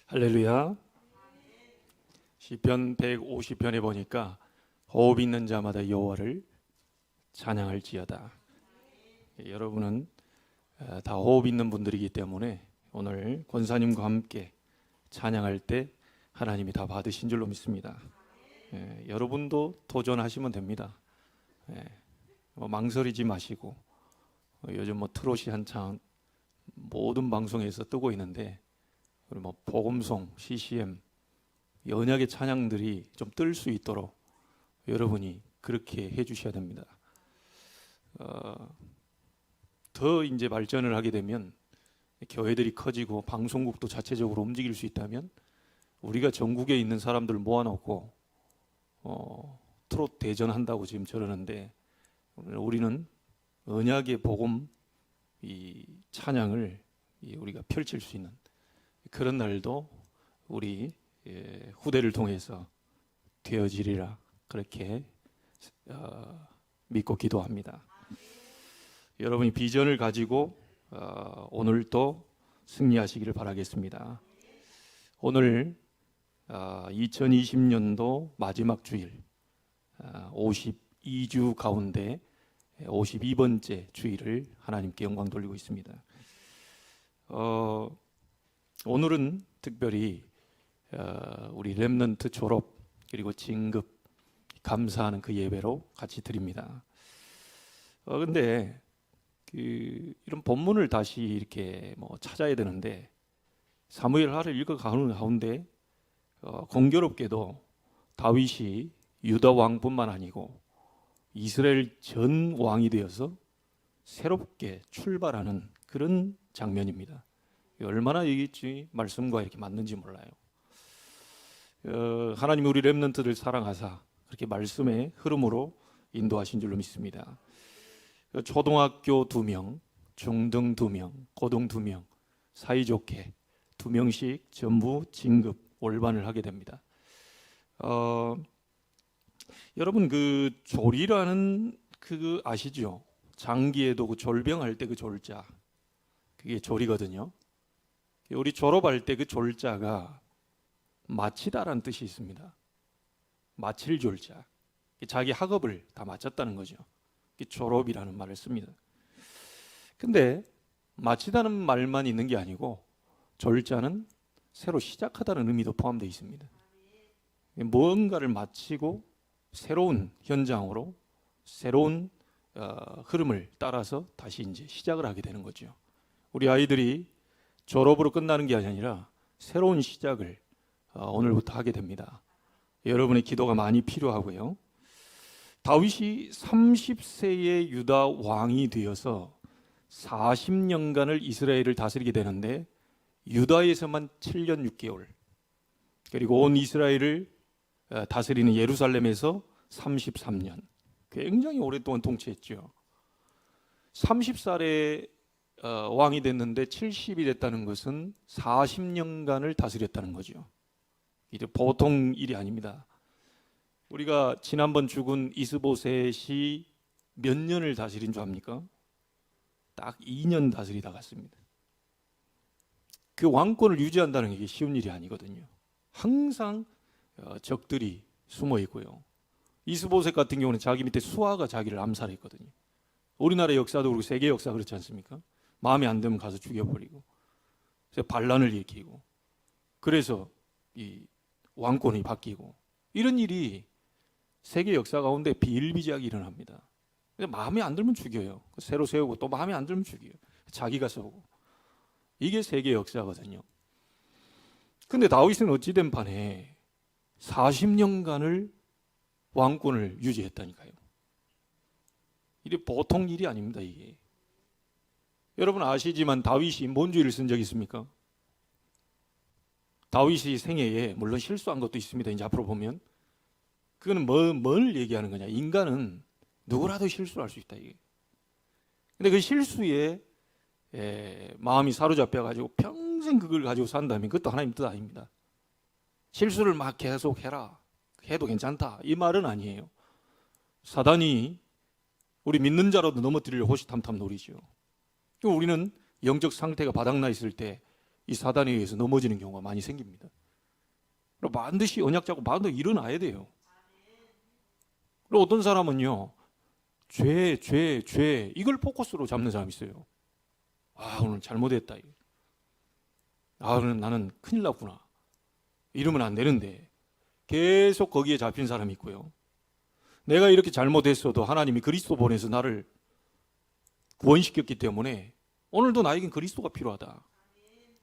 할렐루야. 시편 150편에 보니까 호흡 있는 자마다 여호와를 찬양할지어다. 여러분은 다 호흡 있는 분들이기 때문에 오늘 권사님과 함께 찬양할 때 하나님이 다 받으신 줄로 믿습니다. 여러분도 도전하시면 됩니다. 망설이지 마시고, 요즘 트롯이 한창 모든 방송에서 뜨고 있는데, 우리 복음송, CCM, 언약의 찬양들이 좀 뜰 수 있도록 여러분이 그렇게 해주셔야 됩니다. 더 이제 발전을 하게 되면, 교회들이 커지고 방송국도 자체적으로 움직일 수 있다면, 우리가 전국에 있는 사람들 모아놓고 트롯 대전한다고 지금 저러는데, 우리는 언약의 복음 이 찬양을 우리가 펼칠 수 있는 그런 날도 우리 후대를 통해서 되어지리라, 그렇게 믿고 기도합니다. 여러분이 비전을 가지고 오늘도 승리하시기를 바라겠습니다. 오늘 2020년도 마지막 주일, 52주 가운데 52번째 주일을 하나님께 영광 돌리고 있습니다. 오늘은 특별히 우리 렘넌트 졸업 그리고 진급 감사하는 그 예배로 같이 드립니다. 근데 이런 본문을 다시 이렇게 찾아야 되는데, 사무엘하를 읽어가는 가운데 공교롭게도 다윗이 유다 왕뿐만 아니고 이스라엘 전 왕이 되어서 새롭게 출발하는 그런 장면입니다. 얼마나 이게 말씀과 이렇게 맞는지 몰라요. 하나님이 우리 렘넌트들 사랑하사 그렇게 말씀의 흐름으로 인도하신 줄로 믿습니다. 초등학교 2명, 중등 2명, 고등 2명, 사이좋게 2명씩 전부 진급 올반을 하게 됩니다. 여러분 그 졸이라는 그 아시죠? 장기에도 그 졸병할 때 그 졸자, 그게 졸이거든요. 우리 졸업할 때 그 졸자가 마치다라는 뜻이 있습니다. 마칠 졸자, 자기 학업을 다 마쳤다는 거죠. 졸업이라는 말을 씁니다. 근데 마치다는 말만 있는 게 아니고 졸자는 새로 시작하다는 의미도 포함되어 있습니다. 뭔가를 마치고 새로운 현장으로 새로운 흐름을 따라서 다시 이제 시작을 하게 되는 거죠. 우리 아이들이 졸업으로 끝나는 게 아니라 새로운 시작을 오늘부터 하게 됩니다. 여러분의 기도가 많이 필요하고요. 다윗이 30세의 유다 왕이 되어서 40년간을 이스라엘을 다스리게 되는데, 유다에서만 7년 6개월, 그리고 온 이스라엘을 다스리는 예루살렘에서 33년, 굉장히 오랫동안 통치했죠. 30살에 왕이 됐는데 70이 됐다는 것은 40년간을 다스렸다는 거죠. 이제 보통 일이 아닙니다. 우리가 지난번 죽은 이스보셋이 몇 년을 다스린 줄 압니까? 딱 2년 다스리다 갔습니다. 그 왕권을 유지한다는 게 쉬운 일이 아니거든요. 항상 적들이 숨어 있고요. 이스보셋 같은 경우는 자기 밑에 수하가 자기를 암살했거든요. 우리나라 역사도 그렇고 세계 역사 그렇지 않습니까? 마음에 안 들면 가서 죽여버리고, 그래서 반란을 일으키고, 그래서 이 왕권이 바뀌고, 이런 일이 세계 역사 가운데 비일비재하게 일어납니다. 마음에 안 들면 죽여요. 새로 세우고 또 마음에 안 들면 죽여요. 자기가 서고. 이게 세계 역사거든요. 근데 다윗은 어찌된 판에 40년간을 왕권을 유지했다니까요. 이게 보통 일이 아닙니다, 이게. 여러분 아시지만 다윗이 뭔 죄를 쓴 적이 있습니까? 다윗이 생애에 물론 실수한 것도 있습니다. 이제 앞으로 보면. 그거는 뭘 얘기하는 거냐? 인간은 누구라도 실수할 수 있다, 이게. 근데 그 실수에 마음이 사로잡혀가지고 평생 그걸 가지고 산다면 그것도 하나님 뜻 아닙니다. 실수를 막 계속 해라, 해도 괜찮다, 이 말은 아니에요. 사단이 우리 믿는 자라도 넘어뜨리려 호시탐탐 노리죠. 우리는 영적 상태가 바닥나 있을 때 이 사단에 의해서 넘어지는 경우가 많이 생깁니다. 그리고 반드시 언약 잡고 반드시 일어나야 돼요. 그리고 어떤 사람은요, 죄 이걸 포커스로 잡는 사람이 있어요. 아, 오늘 잘못했다. 아, 오늘 나는 큰일 났구나. 이러면 안 되는데 계속 거기에 잡힌 사람이 있고요. 내가 이렇게 잘못했어도 하나님이 그리스도 보내서 나를 구원시켰기 때문에 오늘도 나에겐 그리스도가 필요하다.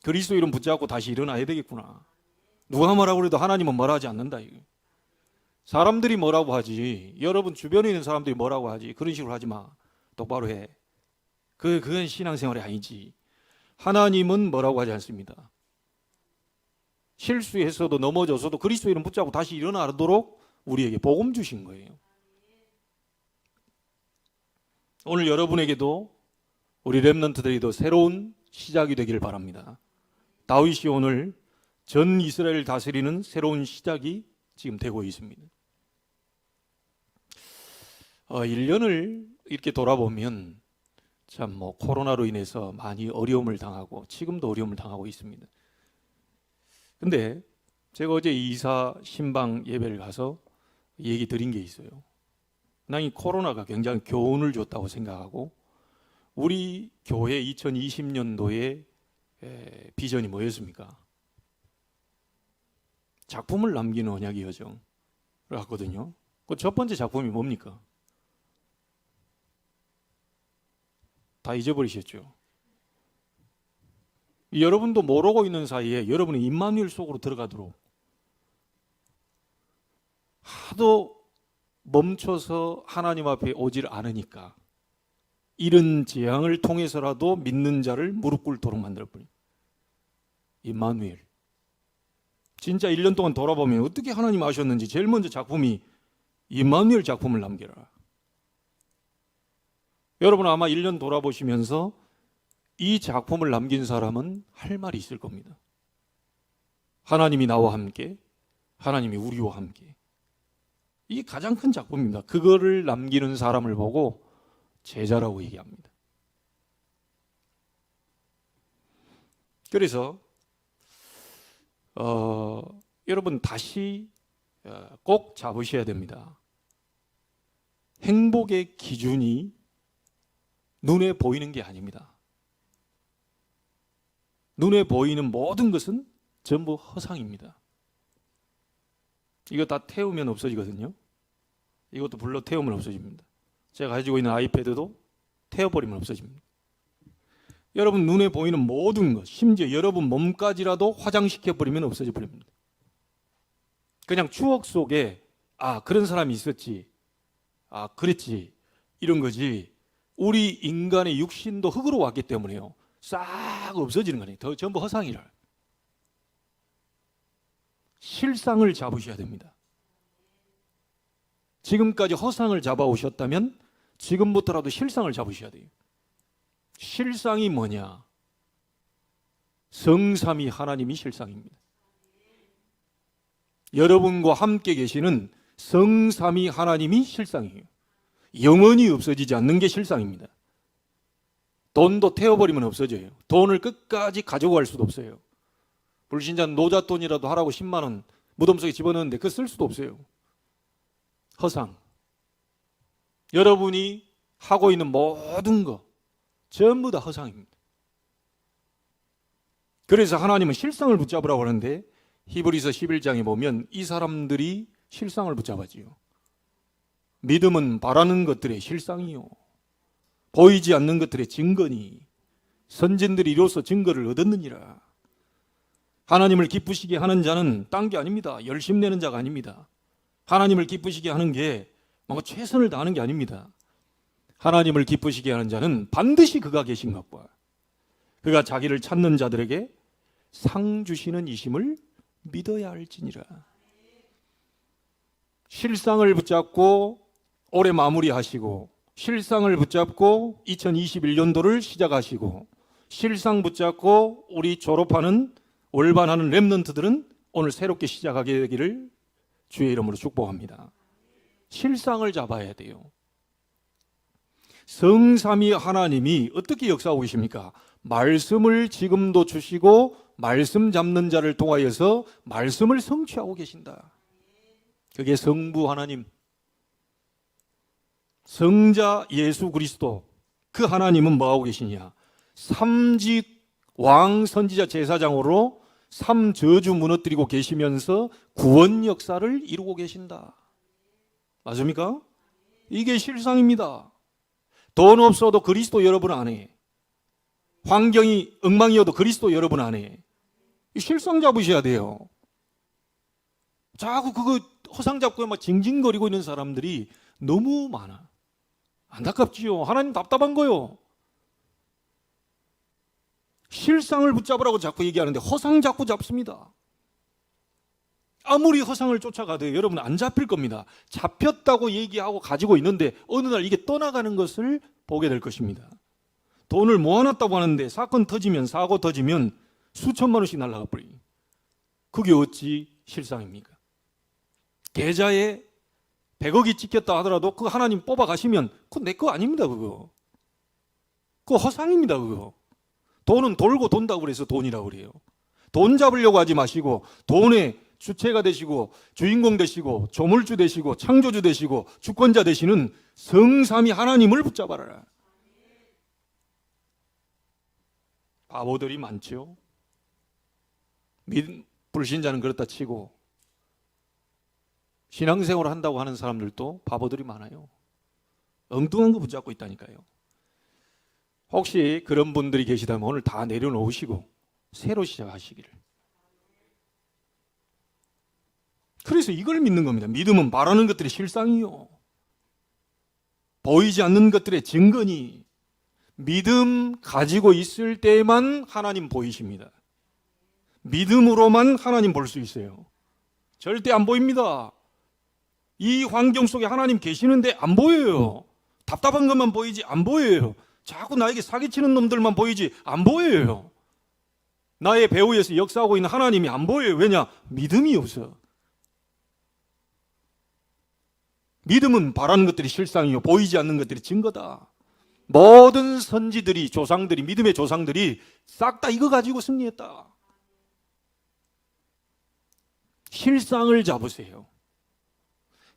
그리스도 이름 붙잡고 다시 일어나야 되겠구나. 누가 뭐라고 그래도 하나님은 뭐라 하지 않는다. 사람들이 뭐라고 하지, 여러분 주변에 있는 사람들이 뭐라고 하지, 그런 식으로 하지 마. 똑바로 해. 그건 신앙생활이 아니지. 하나님은 뭐라고 하지 않습니다. 실수했어도 넘어져서도 그리스도 이름 붙잡고 다시 일어나도록 우리에게 복음 주신 거예요. 오늘 여러분에게도 우리 렘넌트들이도 새로운 시작이 되기를 바랍니다. 다윗이 오늘 전 이스라엘 다스리는 새로운 시작이 지금 되고 있습니다. 1년을 이렇게 돌아보면 참 코로나로 인해서 많이 어려움을 당하고 지금도 어려움을 당하고 있습니다. 근데 제가 어제 이사 신방 예배를 가서 얘기 드린 게 있어요. 난 이 코로나가 굉장히 교훈을 줬다고 생각하고, 우리 교회 2020년도에 비전이 뭐였습니까? 작품을 남기는 언약의 여정을 했거든요. 그 첫 번째 작품이 뭡니까? 다 잊어버리셨죠? 여러분도 모르고 있는 사이에 여러분의 임마누엘 속으로 들어가도록 하도 멈춰서 하나님 앞에 오질 않으니까 이런 재앙을 통해서라도 믿는 자를 무릎 꿇도록 만들어버린 임마누엘. 진짜 1년 동안 돌아보면 어떻게 하나님 아셨는지 제일 먼저 작품이 임마누엘 작품을 남겨라. 여러분 아마 1년 돌아보시면서 이 작품을 남긴 사람은 할 말이 있을 겁니다. 하나님이 나와 함께, 하나님이 우리와 함께. 이게 가장 큰 작품입니다. 그거를 남기는 사람을 보고 제자라고 얘기합니다. 그래서 여러분 다시 꼭 잡으셔야 됩니다. 행복의 기준이 눈에 보이는 게 아닙니다. 눈에 보이는 모든 것은 전부 허상입니다. 이거 다 태우면 없어지거든요. 이것도 불러 태우면 없어집니다. 제가 가지고 있는 아이패드도 태워버리면 없어집니다. 여러분 눈에 보이는 모든 것, 심지어 여러분 몸까지라도 화장시켜버리면 없어져 버립니다. 그냥 추억 속에 그런 사람이 있었지, 그랬지, 이런 거지. 우리 인간의 육신도 흙으로 왔기 때문에요, 싹 없어지는 거아니에요. 전부 허상이라. 실상을 잡으셔야 됩니다. 지금까지 허상을 잡아오셨다면 지금부터라도 실상을 잡으셔야 돼요. 실상이 뭐냐? 성삼위 하나님이 실상입니다. 여러분과 함께 계시는 성삼위 하나님이 실상이에요. 영원히 없어지지 않는 게 실상입니다. 돈도 태워버리면 없어져요. 돈을 끝까지 가지고 갈 수도 없어요. 불신자는 노잣돈이라도 하라고 10만 원 무덤 속에 집어넣는데 그거 쓸 수도 없어요. 허상. 여러분이 하고 있는 모든 거 전부 다 허상입니다. 그래서 하나님은 실상을 붙잡으라고 하는데 히브리서 11장에 보면 이 사람들이 실상을 붙잡았지요. 믿음은 바라는 것들의 실상이요, 보이지 않는 것들의 증거니 선진들이 이로써 증거를 얻었느니라. 하나님을 기쁘시게 하는 자는 딴 게 아닙니다. 열심 내는 자가 아닙니다. 하나님을 기쁘시게 하는 게 뭔가 최선을 다하는 게 아닙니다. 하나님을 기쁘시게 하는 자는 반드시 그가 계신 것과 그가 자기를 찾는 자들에게 상 주시는 이심을 믿어야 할지니라. 실상을 붙잡고 올해 마무리하시고, 실상을 붙잡고 2021년도를 시작하시고, 실상 붙잡고 우리 졸업하는 올반하는 렘넌트들은 오늘 새롭게 시작하게 되기를 주의 이름으로 축복합니다. 실상을 잡아야 돼요. 성삼위 하나님이 어떻게 역사하고 계십니까? 말씀을 지금도 주시고 말씀 잡는 자를 통하여서 말씀을 성취하고 계신다. 그게 성부 하나님, 성자 예수 그리스도, 그 하나님은 뭐하고 계시냐? 삼직 왕 선지자 제사장으로 삼저주 무너뜨리고 계시면서 구원 역사를 이루고 계신다. 맞습니까? 이게 실상입니다. 돈 없어도 그리스도 여러분 안에, 환경이 엉망이어도 그리스도 여러분 안에, 실상 잡으셔야 돼요. 자꾸 그거 허상 잡고 막 징징거리고 있는 사람들이 너무 많아. 안타깝지요. 하나님 답답한 거요. 실상을 붙잡으라고 자꾸 얘기하는데 허상 자꾸 잡습니다. 아무리 허상을 쫓아가도 여러분 안 잡힐 겁니다. 잡혔다고 얘기하고 가지고 있는데 어느 날 이게 떠나가는 것을 보게 될 것입니다. 돈을 모아놨다고 하는데 사건 터지면, 사고 터지면 수천만 원씩 날아가 버려요. 그게 어찌 실상입니까? 계좌에 100억이 찍혔다 하더라도 그거 하나님 뽑아 가시면 그거 내 거 아닙니다. 그거 허상입니다. 그거 돈은 돌고 돈다고 그래서 돈이라고 그래요. 돈 잡으려고 하지 마시고 돈의 주체가 되시고 주인공 되시고 조물주 되시고 창조주 되시고 주권자 되시는 성삼위 하나님을 붙잡아라. 바보들이 많죠. 불신자는 그렇다 치고 신앙생활을 한다고 하는 사람들도 바보들이 많아요. 엉뚱한 거 붙잡고 있다니까요. 혹시 그런 분들이 계시다면 오늘 다 내려놓으시고 새로 시작하시기를. 그래서 이걸 믿는 겁니다. 믿음은 말하는 것들의 실상이요, 보이지 않는 것들의 증거니, 믿음 가지고 있을 때만 하나님 보이십니다. 믿음으로만 하나님 볼 수 있어요. 절대 안 보입니다. 이 환경 속에 하나님 계시는데 안 보여요. 답답한 것만 보이지 안 보여요. 자꾸 나에게 사기치는 놈들만 보이지 안 보여요. 나의 배후에서 역사하고 있는 하나님이 안 보여요. 왜냐? 믿음이 없어. 믿음은 바라는 것들이 실상이요, 보이지 않는 것들이 증거다. 모든 선지들이, 조상들이, 믿음의 조상들이 싹 다 이거 가지고 승리했다. 실상을 잡으세요.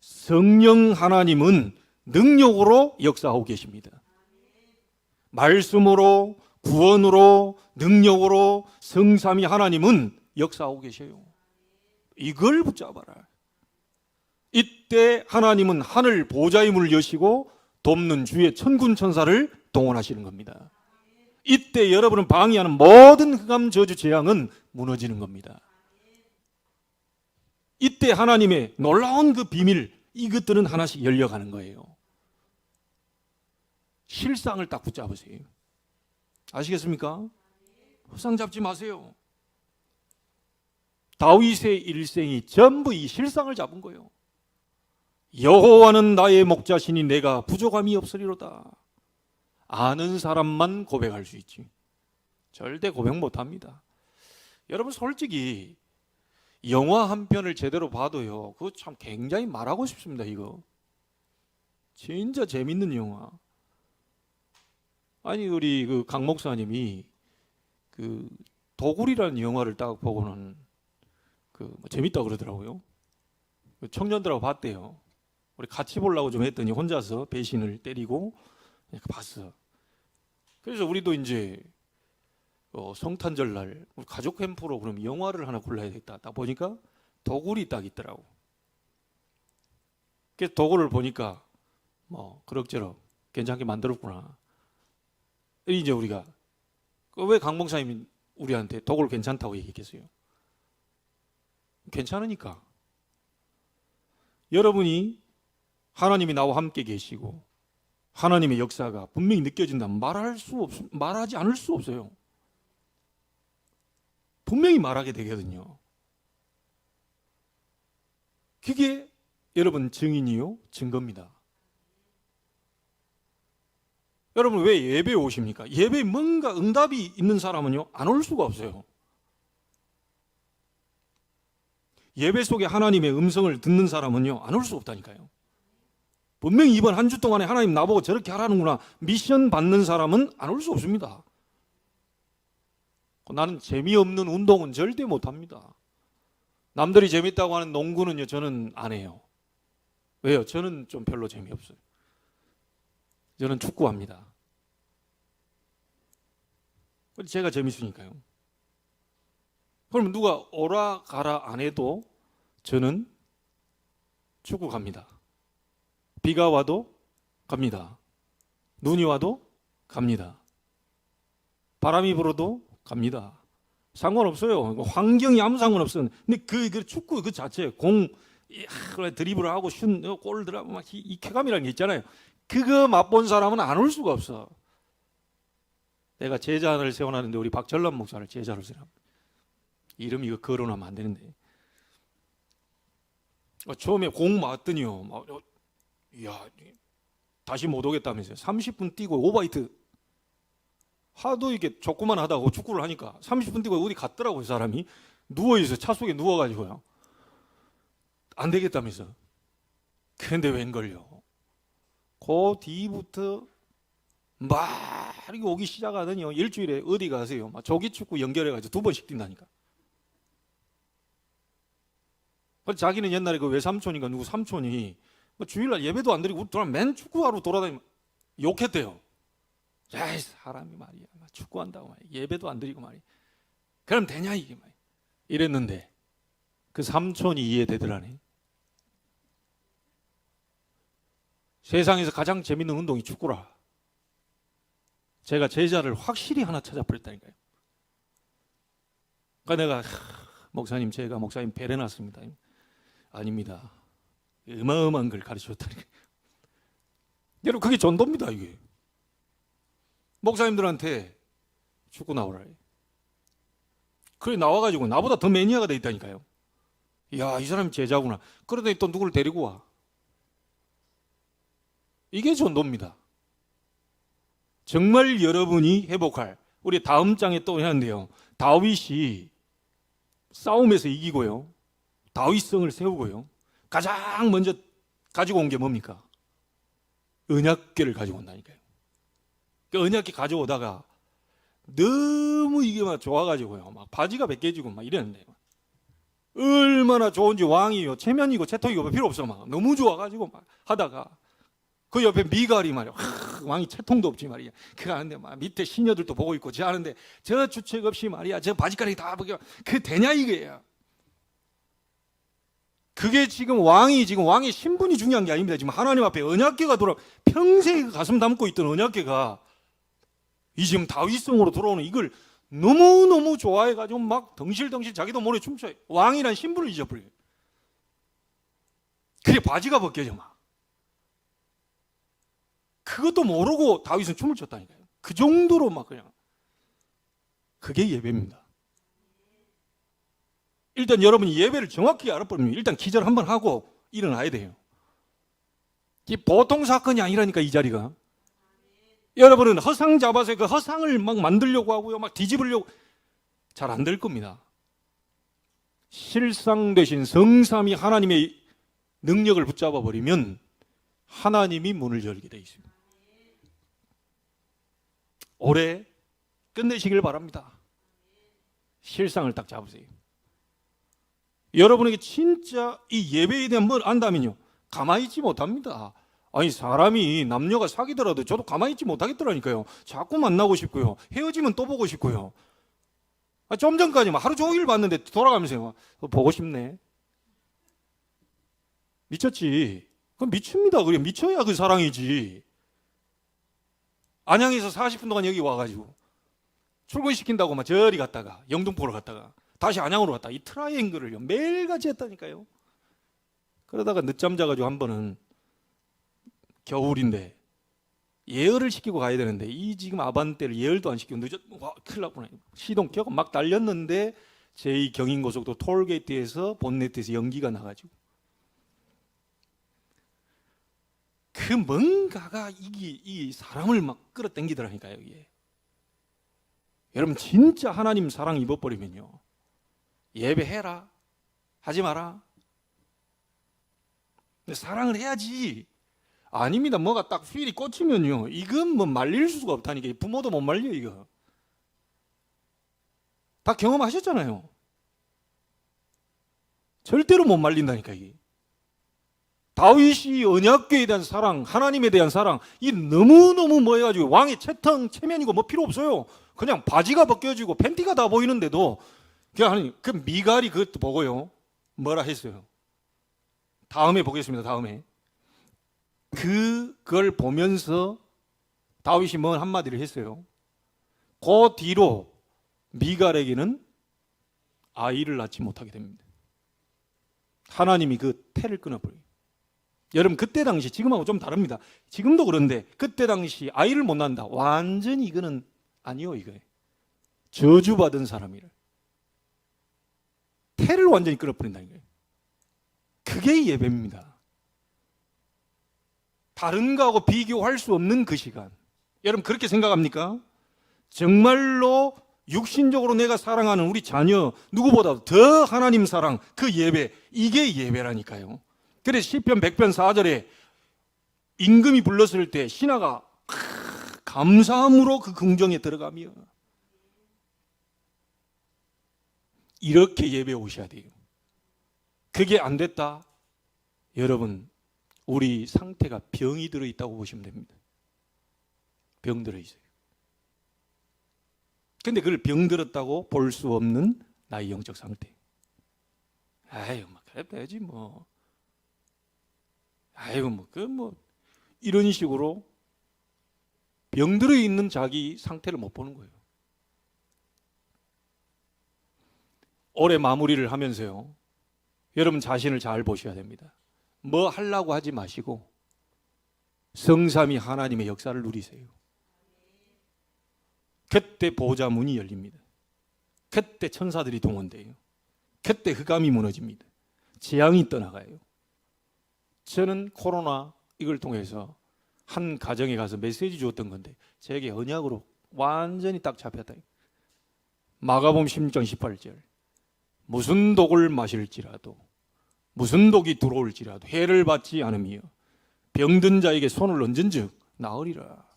성령 하나님은 능력으로 역사하고 계십니다. 말씀으로, 구원으로, 능력으로 성삼위 하나님은 역사하고 계셔요. 이걸 붙잡아라. 이때 하나님은 하늘 보좌의 문을 여시고 돕는 주의 천군 천사를 동원하시는 겁니다. 이때 여러분은 방해하는 모든 흑암 저주 재앙은 무너지는 겁니다. 이때 하나님의 놀라운 그 비밀, 이것들은 하나씩 열려가는 거예요. 실상을 딱 붙잡으세요. 아시겠습니까? 허상 잡지 마세요. 다윗의 일생이 전부 이 실상을 잡은 거예요. 여호와는 나의 목자시니 내가 부족함이 없으리로다. 아는 사람만 고백할 수 있지 절대 고백 못합니다. 여러분 솔직히 영화 한 편을 제대로 봐도요, 그거 참 굉장히 말하고 싶습니다. 이거 진짜 재밌는 영화. 아니 우리 그 강 목사님이 그 도굴이라는 영화를 딱 보고는 재밌다고 그러더라고요. 청년들하고 봤대요. 우리 같이 보려고 좀 했더니 혼자서 배신을 때리고 봤어. 그래서 우리도 이제 성탄절 날 우리 가족 캠프로 그럼 영화를 하나 골라야겠다. 딱 보니까 도굴이 딱 있더라고. 그래서 도굴을 보니까 뭐 그럭저럭 괜찮게 만들었구나. 이제 우리가 왜 강 목사님이 우리한테 도굴 괜찮다고 얘기했겠어요? 괜찮으니까. 여러분이 하나님이 나와 함께 계시고 하나님의 역사가 분명히 느껴진다면 말하지 않을 수 없어요. 분명히 말하게 되거든요. 그게 여러분 증인이요, 증거입니다. 여러분 왜 예배에 오십니까? 예배에 뭔가 응답이 있는 사람은요 안 올 수가 없어요. 예배 속에 하나님의 음성을 듣는 사람은요 안 올 수 없다니까요. 분명히 이번 한 주 동안에 하나님 나보고 저렇게 하라는구나 미션 받는 사람은 안 올 수 없습니다. 나는 재미없는 운동은 절대 못합니다. 남들이 재밌다고 하는 농구는요, 저는 안 해요. 왜요? 저는 좀 별로 재미없어요. 저는 축구합니다. 제가 재밌으니까요. 그럼 누가 오라 가라 안 해도 저는 축구 갑니다. 비가 와도 갑니다. 눈이 와도 갑니다. 바람이 불어도 갑니다. 상관없어요. 환경이 아무 상관없어요. 근데 그 축구 그 자체 공 드리블을 하고 골 들어가고 막 이 쾌감이라는 게 있잖아요. 그거 맛본 사람은 안 올 수가 없어. 내가 제자를 세워놨는데 우리 박전람 목사를 제자로 세워. 이름 이거 거론하면 안 되는데. 처음에 공 맞더니요. 이야, 다시 못 오겠다면서요. 30분 뛰고 오버히트. 하도 이게 조그만 하다고 축구를 하니까 30분 뛰고 어디 갔더라고요, 사람이. 누워있어. 차 속에 누워가지고요. 안 되겠다면서. 그런데 웬걸요. 그 뒤부터 막 이렇게 오기 시작하더니요. 일주일에 어디 가세요? 막 조기축구 연결해가지고 2번씩 뛴다니까. 자기는 옛날에 그 외삼촌인가 누구 삼촌이 주일날 예배도 안 드리고 맨 축구하러 돌아다니면 욕했대요. 야, 사람이 말이야. 축구한다고 말이야. 예배도 안 드리고 말이야. 그럼 되냐 이게 말이야. 이랬는데 그 삼촌이 이해되더라네. 세상에서 가장 재밌는 운동이 축구라. 제가 제자를 확실히 하나 찾아버렸다니까요. 그러니까 내가 목사님 제가 목사님 배려놨습니다. 아닙니다. 어마어마한 걸 가르쳐줬다니까요. 여러분 그게 전도입니다. 이게. 목사님들한테 축구 나오라. 그래 나와가지고 나보다 더 매니아가 돼 있다니까요. 이야, 이 사람이 제자구나. 그러더니 또 누구를 데리고 와. 이게 전도입니다. 정말 여러분이 회복할, 우리 다음 장에 또 하는데요. 다윗이 싸움에서 이기고요. 다윗성을 세우고요. 가장 먼저 가지고 온 게 뭡니까? 언약궤를 가지고 온다니까요. 그 언약궤 가져오다가 너무 이게 막 좋아가지고요. 막 바지가 벗겨지고 막 이랬는데 얼마나 좋은지 왕이요. 체면이고 채통이고 필요 없어. 막 너무 좋아가지고 막 하다가 그 옆에 미갈이 말이야. 왕이 채통도 없지 말이야. 그거 하는데 막 밑에 시녀들도 보고 있고 저 하는데 저 주책 없이 말이야. 저 바지가락이 다 벗겨. 그 되냐 이거예요. 그게 지금 왕의 신분이 중요한 게 아닙니다. 지금 하나님 앞에 언약궤가 돌아 평생 가슴 담고 있던 언약궤가 이 지금 다윗성으로 돌아오는 이걸 너무너무 좋아해가지고 막 덩실덩실 자기도 모르게 춤춰요. 왕이란 신분을 잊어버려요. 그게 바지가 벗겨져 막. 그것도 모르고 다윗은 춤을 췄다니까요. 그 정도로 막 그냥. 그게 예배입니다. 일단 여러분이 예배를 정확히 알아버리면 일단 기절 한번 하고 일어나야 돼요. 이 보통 사건이 아니라니까 이 자리가. 여러분은 허상 잡아서 그 허상을 막 만들려고 하고요. 막 뒤집으려고. 잘 안 될 겁니다. 실상 되신 성삼위 하나님의 능력을 붙잡아 버리면 하나님이 문을 열게 돼 있습니다. 올해 끝내시길 바랍니다. 실상을 딱 잡으세요. 여러분에게 진짜 이 예배에 대한 뭘 안다면요. 가만히 있지 못합니다. 아니 사람이 남녀가 사귀더라도 저도 가만히 있지 못하겠더라니까요. 자꾸 만나고 싶고요. 헤어지면 또 보고 싶고요. 좀 전까지 하루 종일 봤는데 돌아가면서 보고 싶네. 미쳤지. 그럼 미칩니다. 그래 미쳐야 그 사랑이지. 안양에서 40분 동안 여기 와가지고 출근시킨다고 막 저리 갔다가 영등포로 갔다가 다시 안양으로 갔다. 이 트라이앵글을요 매일같이 했다니까요. 그러다가 늦잠 자가지고 한 번은 겨울인데 예열을 시키고 가야 되는데 이 지금 아반떼를 예열도 안 시키고 와 큰일 났구나. 시동 켜고 막 달렸는데 제2 경인고속도로 톨게이트에서 본네트에서 연기가 나가지고 그 뭔가가 이 사람을 막 끌어당기더라니까요. 이게. 여러분 진짜 하나님 사랑 입어버리면요 예배해라 하지 마라. 근데 사랑을 해야지. 아닙니다. 뭐가 딱 휠이 꽂히면요 이건 뭐 말릴 수가 없다니까. 부모도 못 말려 이거. 다 경험하셨잖아요. 절대로 못 말린다니까 이게. 다윗이 언약궤에 대한 사랑, 하나님에 대한 사랑, 이 너무너무 뭐해가지고 왕의 체면이고 뭐 필요 없어요. 그냥 바지가 벗겨지고 팬티가 다 보이는데도 그냥 하나님, 그 미갈이 그것도 보고요. 뭐라 했어요. 다음에 보겠습니다. 다음에. 그걸 보면서 다윗이 뭔 한마디를 했어요. 그 뒤로 미갈에게는 아이를 낳지 못하게 됩니다. 하나님이 그 태를 끊어버려요. 여러분 그때 당시 지금하고 좀 다릅니다. 지금도 그런데 그때 당시 아이를 못 낳는다. 완전히 이거는 아니요 이거예요. 저주받은 사람이래. 태를 완전히 끊어버린다는 거예요. 그게 예배입니다. 다른 거하고 비교할 수 없는 그 시간. 여러분 그렇게 생각합니까? 정말로 육신적으로 내가 사랑하는 우리 자녀 누구보다 더 하나님 사랑 그 예배, 이게 예배라니까요. 그래서 시편 100편 4절에 임금이 불렀을 때 신하가 감사함으로 그 궁정에 들어가며 이렇게 예배 오셔야 돼요. 그게 안 됐다? 여러분 우리 상태가 병이 들어있다고 보시면 됩니다. 병 들어있어요. 근데 그걸 병들었다고 볼 수 없는 나의 영적 상태. 아유, 뭐, 그래, 되지, 뭐. 아이고, 뭐, 이런 식으로 병들어 있는 자기 상태를 못 보는 거예요. 올해 마무리를 하면서요. 여러분 자신을 잘 보셔야 됩니다. 뭐 하려고 하지 마시고 성삼위 하나님의 역사를 누리세요. 그때 보좌 문이 열립니다. 그때 천사들이 동원돼요. 그때 흑암이 무너집니다. 재앙이 떠나가요. 저는 코로나 이걸 통해서 한 가정에 가서 메시지 주었던 건데 제게 언약으로 완전히 딱 잡혔다. 마가복음 16장 18절 무슨 독을 마실지라도 무슨 독이 들어올지라도 해를 받지 않으며 병든 자에게 손을 얹은즉 나으리라.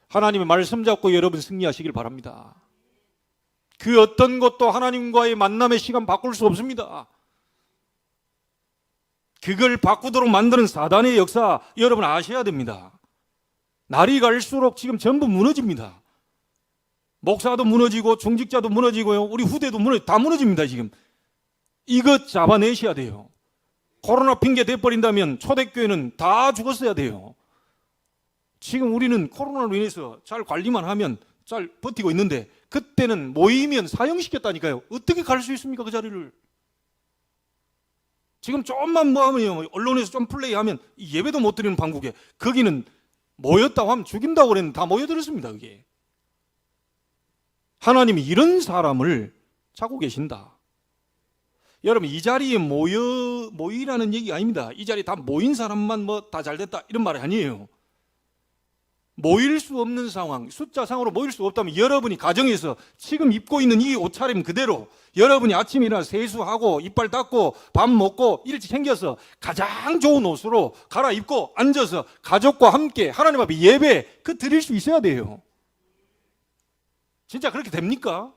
하나님의 말씀 잡고 여러분 승리하시길 바랍니다. 그 어떤 것도 하나님과의 만남의 시간 바꿀 수 없습니다. 그걸 바꾸도록 만드는 사단의 역사 여러분 아셔야 됩니다. 날이 갈수록 지금 전부 무너집니다. 목사도 무너지고 중직자도 무너지고요. 우리 후대도 다 무너집니다. 지금 이것 잡아내셔야 돼요. 코로나 핑계 대버린다면 초대교회는 다 죽었어야 돼요. 지금 우리는 코로나로 인해서 잘 관리만 하면 잘 버티고 있는데 그때는 모이면 사형시켰다니까요. 어떻게 갈 수 있습니까? 그 자리를. 지금 조금만 뭐 하면 언론에서 좀 플레이하면 예배도 못 드리는 방국에 거기는 모였다고 하면 죽인다고 그랬는데 다 모여들었습니다. 그게. 하나님이 이런 사람을 찾고 계신다. 여러분 이 자리에 모이라는 얘기가 아닙니다. 이 자리에 다 모인 사람만 뭐 다 잘됐다 이런 말이 아니에요. 모일 수 없는 상황, 숫자상으로 모일 수 없다면 여러분이 가정에서 지금 입고 있는 이 옷차림 그대로 여러분이 아침에 일어나 세수하고 이빨 닦고 밥 먹고 일찍 챙겨서 가장 좋은 옷으로 갈아입고 앉아서 가족과 함께 하나님 앞에 예배 그 드릴 수 있어야 돼요. 진짜 그렇게 됩니까?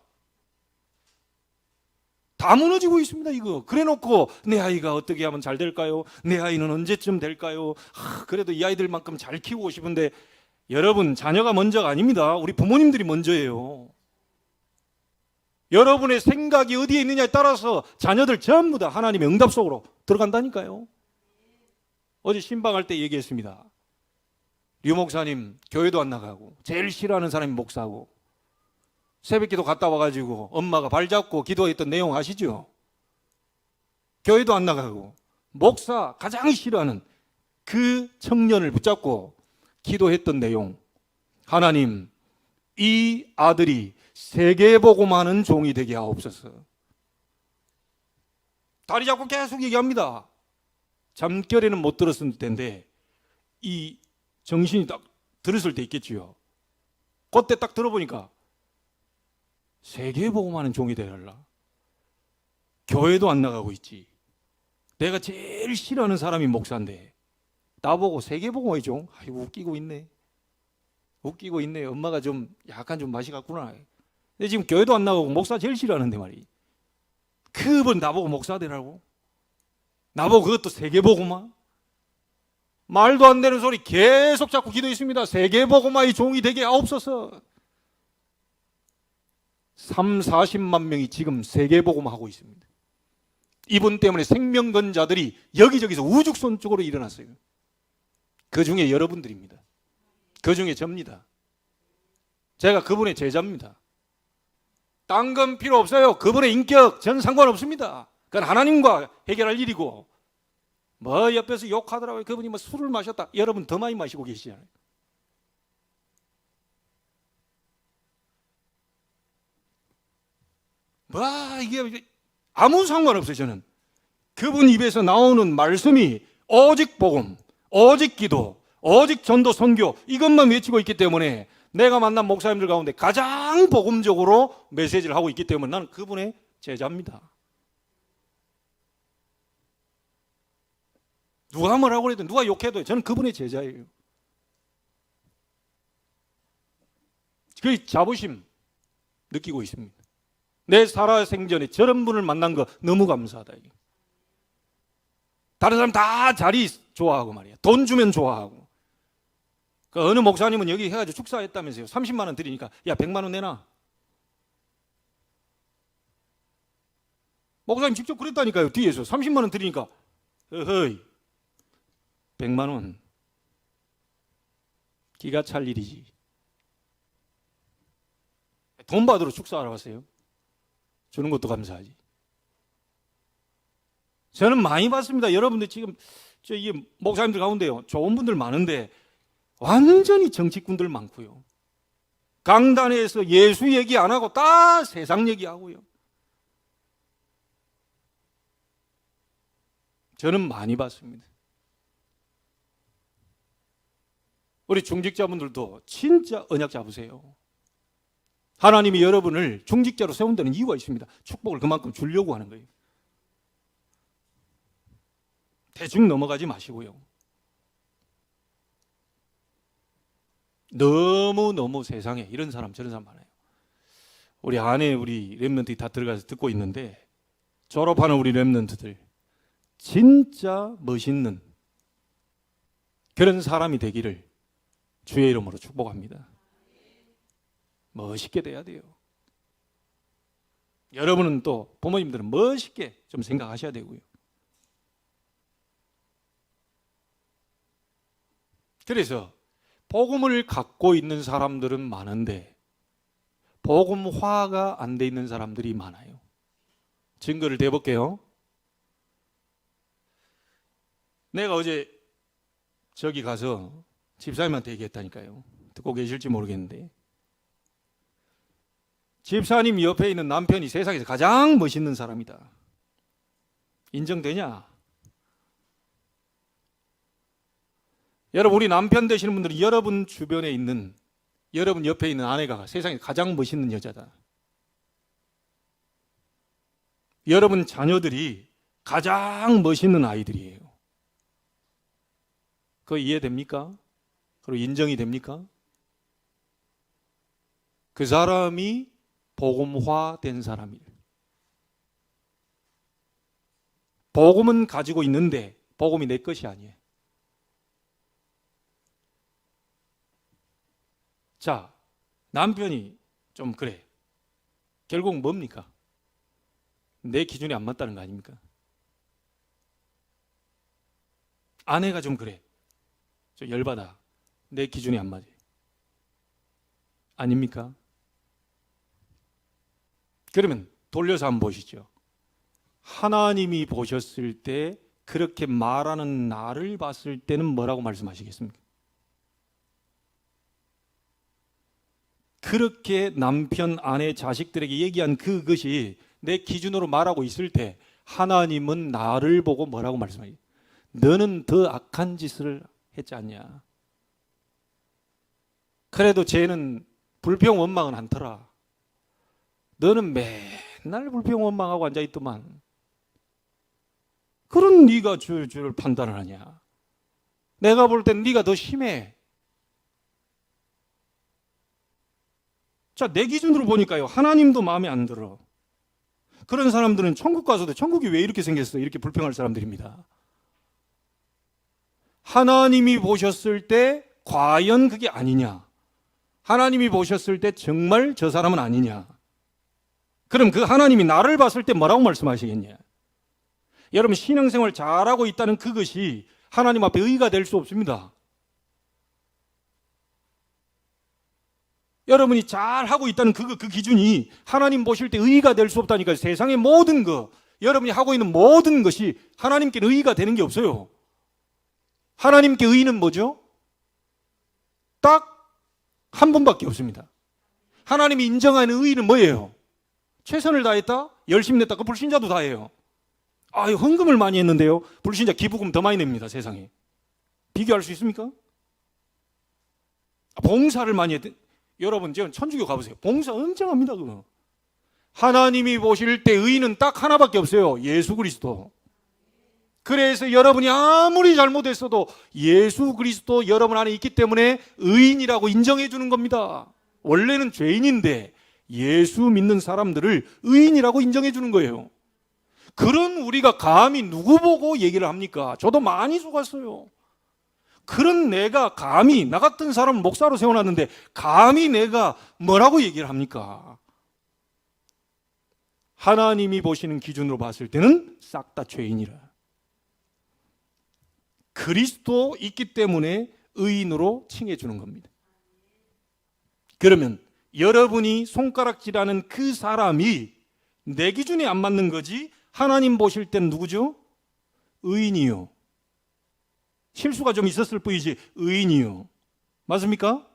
다 무너지고 있습니다 이거. 그래놓고 내 아이가 어떻게 하면 잘 될까요? 내 아이는 언제쯤 될까요? 그래도 이 아이들만큼 잘 키우고 싶은데 여러분 자녀가 먼저가 아닙니다. 우리 부모님들이 먼저예요. 여러분의 생각이 어디에 있느냐에 따라서 자녀들 전부 다 하나님의 응답 속으로 들어간다니까요. 어제 신방할 때 얘기했습니다. 류 목사님 교회도 안 나가고 제일 싫어하는 사람이 목사고 새벽기도 갔다 와가지고 엄마가 발잡고 기도했던 내용 아시죠? 교회도 안 나가고 목사 가장 싫어하는 그 청년을 붙잡고 기도했던 내용. 하나님 이 아들이 세계복음하는 종이 되게 하옵소서. 다리 잡고 계속 얘기합니다. 잠결에는 못 들었을 텐데 이 정신이 딱 들었을 때 있겠지요. 그때 딱 들어보니까 세계복음하는 종이 되달라. 교회도 안 나가고 있지. 내가 제일 싫어하는 사람이 목사인데 나보고 세계복음의 종? 아이고 웃기고 있네. 엄마가 좀 약간 좀 맛이 갔구나. 근데 지금 교회도 안 나가고 목사 제일 싫어하는데 말이에요. 그분 나보고 목사 되라고? 나보고 그것도 세계복음화? 말도 안 되는 소리 계속 자꾸 기도했습니다. 세계복음화의 종이 되게 하옵소서. 40만 명이 지금 세계복음화 하고 있습니다. 이분 때문에 생명건자들이 여기저기서 우죽순 쪽으로 일어났어요. 그 중에 여러분들입니다. 그 중에 접니다. 제가 그분의 제자입니다. 딴 건 필요 없어요. 그분의 인격 전 상관없습니다. 그건 하나님과 해결할 일이고, 뭐 옆에서 욕하더라고요. 그분이 뭐 술을 마셨다. 여러분 더 많이 마시고 계시잖아요. 뭐 이게 아무 상관없어요. 저는 그분 입에서 나오는 말씀이 오직 복음, 오직 기도, 오직 전도 선교, 이것만 외치고 있기 때문에 내가 만난 목사님들 가운데 가장 복음적으로 메시지를 하고 있기 때문에 나는 그분의 제자입니다. 누가 뭐라고 그래도 누가 욕해도 저는 그분의 제자예요. 그 자부심 느끼고 있습니다. 내 살아생전에 저런 분을 만난 거 너무 감사하다. 다른 사람 다 자리 좋아하고 말이야. 돈 주면 좋아하고. 그 어느 목사님은 여기 해가지고 축사했다면서요. 30만 원 드리니까 야 100만 원 내놔. 목사님 직접 그랬다니까요. 뒤에서 30만 원 드리니까 어허이 100만 원 기가 찰 일이지. 돈 받으러 축사하러 왔어요. 주는 것도 감사하지. 저는 많이 봤습니다. 여러분들 지금 이게 목사님들 가운데요. 좋은 분들 많은데 완전히 정치꾼들 많고요. 강단에서 예수 얘기 안 하고 다 세상 얘기하고요. 저는 많이 봤습니다. 우리 중직자분들도 진짜 언약 잡으세요. 하나님이 여러분을 중직자로 세운다는 이유가 있습니다. 축복을 그만큼 주려고 하는 거예요. 대충 넘어가지 마시고요. 너무 세상에 이런 사람 저런 사람 많아요. 우리 안에 우리 랩런트들이 다 들어가서 듣고 있는데 졸업하는 우리 랩런트들 진짜 멋있는 그런 사람이 되기를 주의 이름으로 축복합니다. 멋있게 돼야 돼요. 여러분은 또 부모님들은 멋있게 좀 생각하셔야 되고요. 그래서 복음을 갖고 있는 사람들은 많은데 복음화가 안 돼 있는 사람들이 많아요. 증거를 대볼게요. 내가 어제 저기 가서 집사님한테 얘기했다니까요. 듣고 계실지 모르겠는데 집사님 옆에 있는 남편이 세상에서 가장 멋있는 사람이다. 인정되냐? 여러분 우리 남편 되시는 분들은 여러분 주변에 있는 여러분 옆에 있는 아내가 세상에 가장 멋있는 여자다. 여러분 자녀들이 가장 멋있는 아이들이에요. 그거 이해됩니까? 그리고 인정이 됩니까? 그 사람이 복음화된 사람이에요. 복음은 가지고 있는데 복음이 내 것이 아니에요. 자, 남편이 좀 그래. 결국 뭡니까? 내 기준에 안 맞다는 거 아닙니까? 아내가 좀 그래. 좀 열받아. 내 기준에 안 맞아요. 아닙니까? 그러면 돌려서 한번 보시죠. 하나님이 보셨을 때 그렇게 말하는 나를 봤을 때는 뭐라고 말씀하시겠습니까? 그렇게 남편, 아내, 자식들에게 얘기한 그것이 내 기준으로 말하고 있을 때 하나님은 나를 보고 뭐라고 말씀하세요? 너는 더 악한 짓을 했지 않냐? 그래도 쟤는 불평 원망은 않더라. 너는 맨날 불평 원망하고 앉아있더만. 그런 네가 줄 판단을 하냐? 내가 볼 땐 네가 더 심해. 자, 내 기준으로 보니까요, 하나님도 마음에 안 들어. 그런 사람들은 천국 가서도 천국이 왜 이렇게 생겼어? 이렇게 불평할 사람들입니다. 하나님이 보셨을 때 과연 그게 아니냐? 하나님이 보셨을 때 정말 저 사람은 아니냐? 그럼 그 하나님이 나를 봤을 때 뭐라고 말씀하시겠냐? 여러분, 신앙생활 잘하고 있다는 그것이 하나님 앞에 의의가 될 수 없습니다. 여러분이 잘하고 있다는 그 기준이 하나님 보실 때 의의가 될 수 없다니까요. 세상의 모든 것, 여러분이 하고 있는 모든 것이 하나님께 의의가 되는 게 없어요. 하나님께 의의는 뭐죠? 딱 한 분밖에 없습니다. 하나님이 인정하는 의의는 뭐예요? 최선을 다했다? 열심히 냈다? 그 불신자도 다 해요. 아, 헌금을 많이 했는데요. 불신자 기부금 더 많이 냅니다, 세상에. 비교할 수 있습니까? 봉사를 많이 했대. 여러분, 지금 천주교 가보세요. 봉사 엄청 합니다, 그거. 하나님이 보실 때 의의는 딱 하나밖에 없어요. 예수 그리스도. 그래서 여러분이 아무리 잘못했어도 예수 그리스도 여러분 안에 있기 때문에 의인이라고 인정해 주는 겁니다. 원래는 죄인인데 예수 믿는 사람들을 의인이라고 인정해 주는 거예요. 그런 우리가 감히 누구 보고 얘기를 합니까? 저도 많이 속았어요. 그런 내가 감히, 나 같은 사람을 목사로 세워놨는데 감히 내가 뭐라고 얘기를 합니까? 하나님이 보시는 기준으로 봤을 때는 싹 다 죄인이라. 그리스도 있기 때문에 의인으로 칭해 주는 겁니다. 그러면 여러분이 손가락질하는 그 사람이 내 기준에 안 맞는 거지, 하나님 보실 땐 누구죠? 의인이요. 실수가 좀 있었을 뿐이지 의인이요. 맞습니까?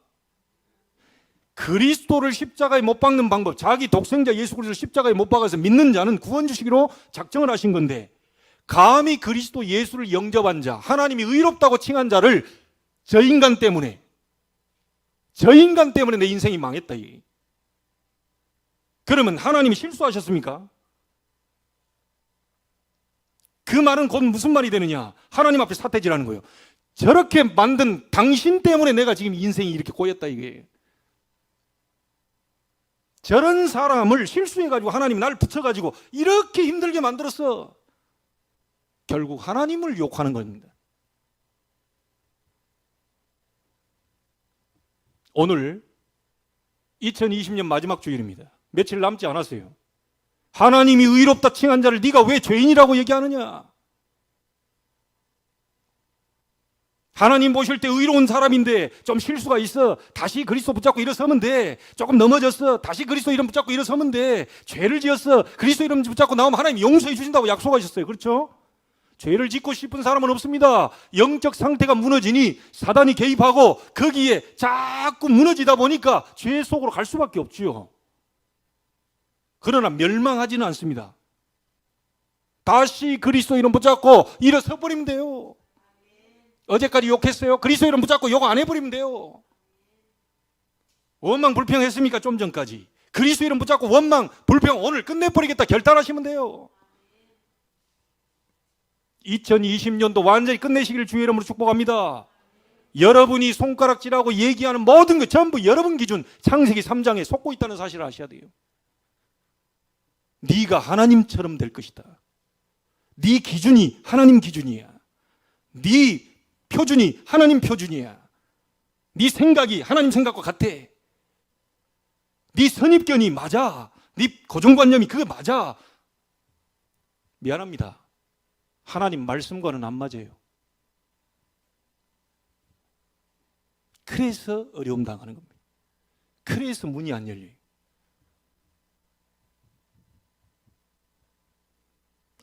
그리스도를 십자가에 못 박는 방법, 자기 독생자 예수 그리스도를 십자가에 못 박아서 믿는 자는 구원 주시기로 작정을 하신 건데, 감히 그리스도 예수를 영접한 자, 하나님이 의롭다고 칭한 자를 저 인간 때문에 내 인생이 망했다. 그러면 하나님이 실수하셨습니까? 그 말은 곧 무슨 말이 되느냐? 하나님 앞에 사태질하는 거예요. 저렇게 만든 당신 때문에 내가 지금 인생이 이렇게 꼬였다, 이게. 저런 사람을 실수해가지고 하나님이 나를 붙여가지고 이렇게 힘들게 만들었어. 결국 하나님을 욕하는 겁니다. 오늘 2020년 마지막 주일입니다. 며칠 남지 않았어요. 하나님이 의롭다 칭한 자를 네가 왜 죄인이라고 얘기하느냐? 하나님 보실 때 의로운 사람인데 좀 실수가 있어. 다시 그리스도 붙잡고 일어서면 돼. 조금 넘어졌어. 다시 그리스도 이름 붙잡고 일어서면 돼. 죄를 지었어. 그리스도 이름 붙잡고 나오면 하나님 용서해 주신다고 약속하셨어요. 그렇죠? 죄를 짓고 싶은 사람은 없습니다. 영적 상태가 무너지니 사단이 개입하고 거기에 자꾸 무너지다 보니까 죄 속으로 갈 수밖에 없지요. 그러나 멸망하지는 않습니다. 다시 그리스도 이름 붙잡고 일어서 버리면 돼요. 어제까지 욕했어요? 그리스도 이름 붙잡고 욕 안 해버리면 돼요. 원망 불평했습니까? 좀 전까지. 그리스도 이름 붙잡고 원망 불평 오늘 끝내버리겠다 결단하시면 돼요. 2020년도 완전히 끝내시기를 주의 이름으로 축복합니다. 여러분이 손가락질하고 얘기하는 모든 것 전부 여러분 기준 창세기 3장에 속고 있다는 사실을 아셔야 돼요. 네가 하나님처럼 될 것이다. 네 기준이 하나님 기준이야. 네 표준이 하나님 표준이야. 네 생각이 하나님 생각과 같아. 네 선입견이 맞아. 네 고정관념이 그거 맞아. 미안합니다. 하나님 말씀과는 안 맞아요. 그래서 어려움 당하는 겁니다. 그래서 문이 안 열려요.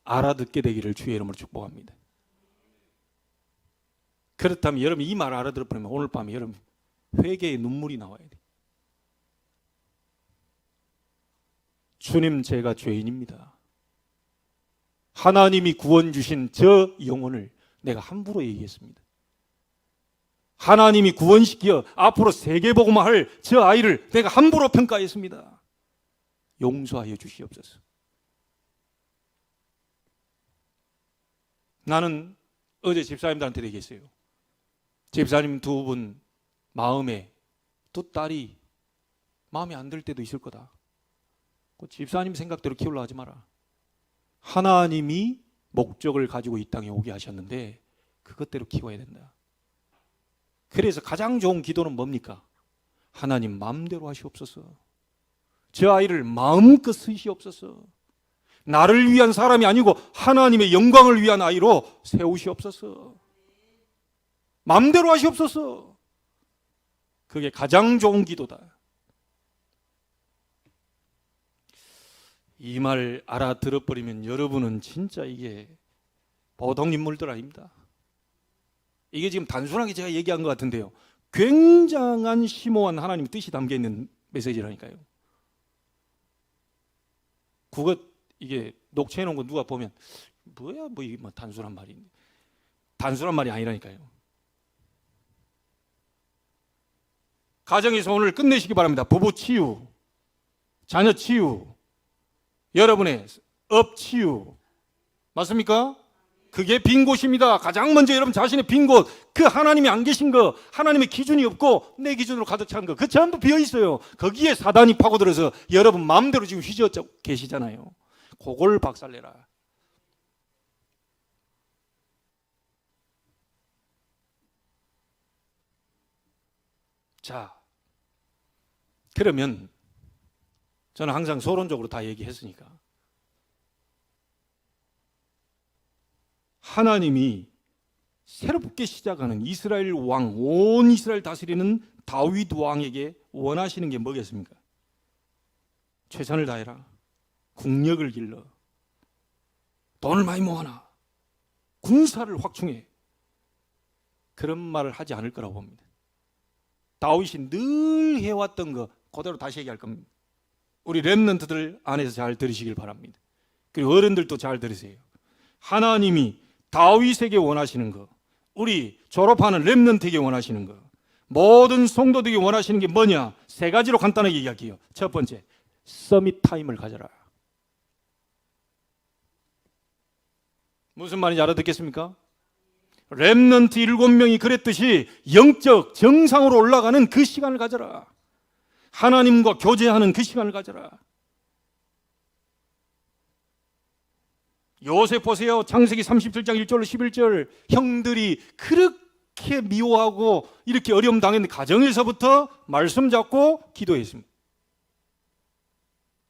알아듣게 되기를 주의 이름으로 축복합니다. 그렇다면 여러분 이 말 알아들어버리면 오늘 밤에 여러분 회개의 눈물이 나와야 돼요. 주님, 제가 죄인입니다. 하나님이 구원 주신 저 영혼을 내가 함부로 얘기했습니다. 하나님이 구원시켜 앞으로 세계복음화 할 저 아이를 내가 함부로 평가했습니다. 용서하여 주시옵소서. 나는 어제 집사님들한테 얘기했어요. 집사님 두 분 마음에 두 딸이 마음에 안 들 때도 있을 거다. 그 집사님 생각대로 키우려 하지 마라. 하나님이 목적을 가지고 이 땅에 오게 하셨는데 그것대로 키워야 된다. 그래서 가장 좋은 기도는 뭡니까? 하나님 마음대로 하시옵소서. 저 아이를 마음껏 쓰시옵소서. 나를 위한 사람이 아니고 하나님의 영광을 위한 아이로 세우시옵소서. 마음대로 하시옵소서. 그게 가장 좋은 기도다. 이 말 알아들어버리면 여러분은 진짜 이게 보통 인물들 아닙니다. 이게 지금 단순하게 제가 얘기한 것 같은데요, 굉장한 심오한 하나님 뜻이 담겨있는 메시지라니까요. 그것 이게 녹취해놓은 거 누가 보면 뭐야 뭐 이게 뭐 단순한 말인데, 단순한 말이 아니라니까요. 가정에서 오늘 끝내시기 바랍니다. 부부 치유, 자녀 치유, 여러분의 업 치유, 맞습니까? 그게 빈 곳입니다. 가장 먼저 여러분 자신의 빈 곳, 그 하나님이 안 계신 거, 하나님의 기준이 없고 내 기준으로 가득 찬 거, 그 전부 비어 있어요. 거기에 사단이 파고들어서 여러분 마음대로 지금 휘저어 계시잖아요. 그걸 박살내라. 자, 그러면 저는 항상 서론적으로 다 얘기했으니까, 하나님이 새롭게 시작하는 이스라엘 왕, 온 이스라엘 다스리는 다윗 왕에게 원하시는 게 뭐겠습니까? 최선을 다해라, 국력을 길러, 돈을 많이 모아라, 군사를 확충해, 그런 말을 하지 않을 거라고 봅니다. 다윗이 늘 해왔던 거 그대로 다시 얘기할 겁니다. 우리 렘넌트들 안에서 잘 들으시길 바랍니다. 그리고 어른들도 잘 들으세요. 하나님이 다윗에게 원하시는 거, 우리 졸업하는 렘넌트에게 원하시는 거, 모든 성도들에게 원하시는 게 뭐냐? 세 가지로 간단하게 얘기할게요. 첫 번째, 서밋 타임을 가져라. 무슨 말인지 알아듣겠습니까? 렘넌트 7명이 그랬듯이 영적 정상으로 올라가는 그 시간을 가져라. 하나님과 교제하는 그 시간을 가져라. 요셉 보세요. 창세기 37장 1절로 11절, 형들이 그렇게 미워하고 이렇게 어려움 당했는데 가정에서부터 말씀 잡고 기도했습니다.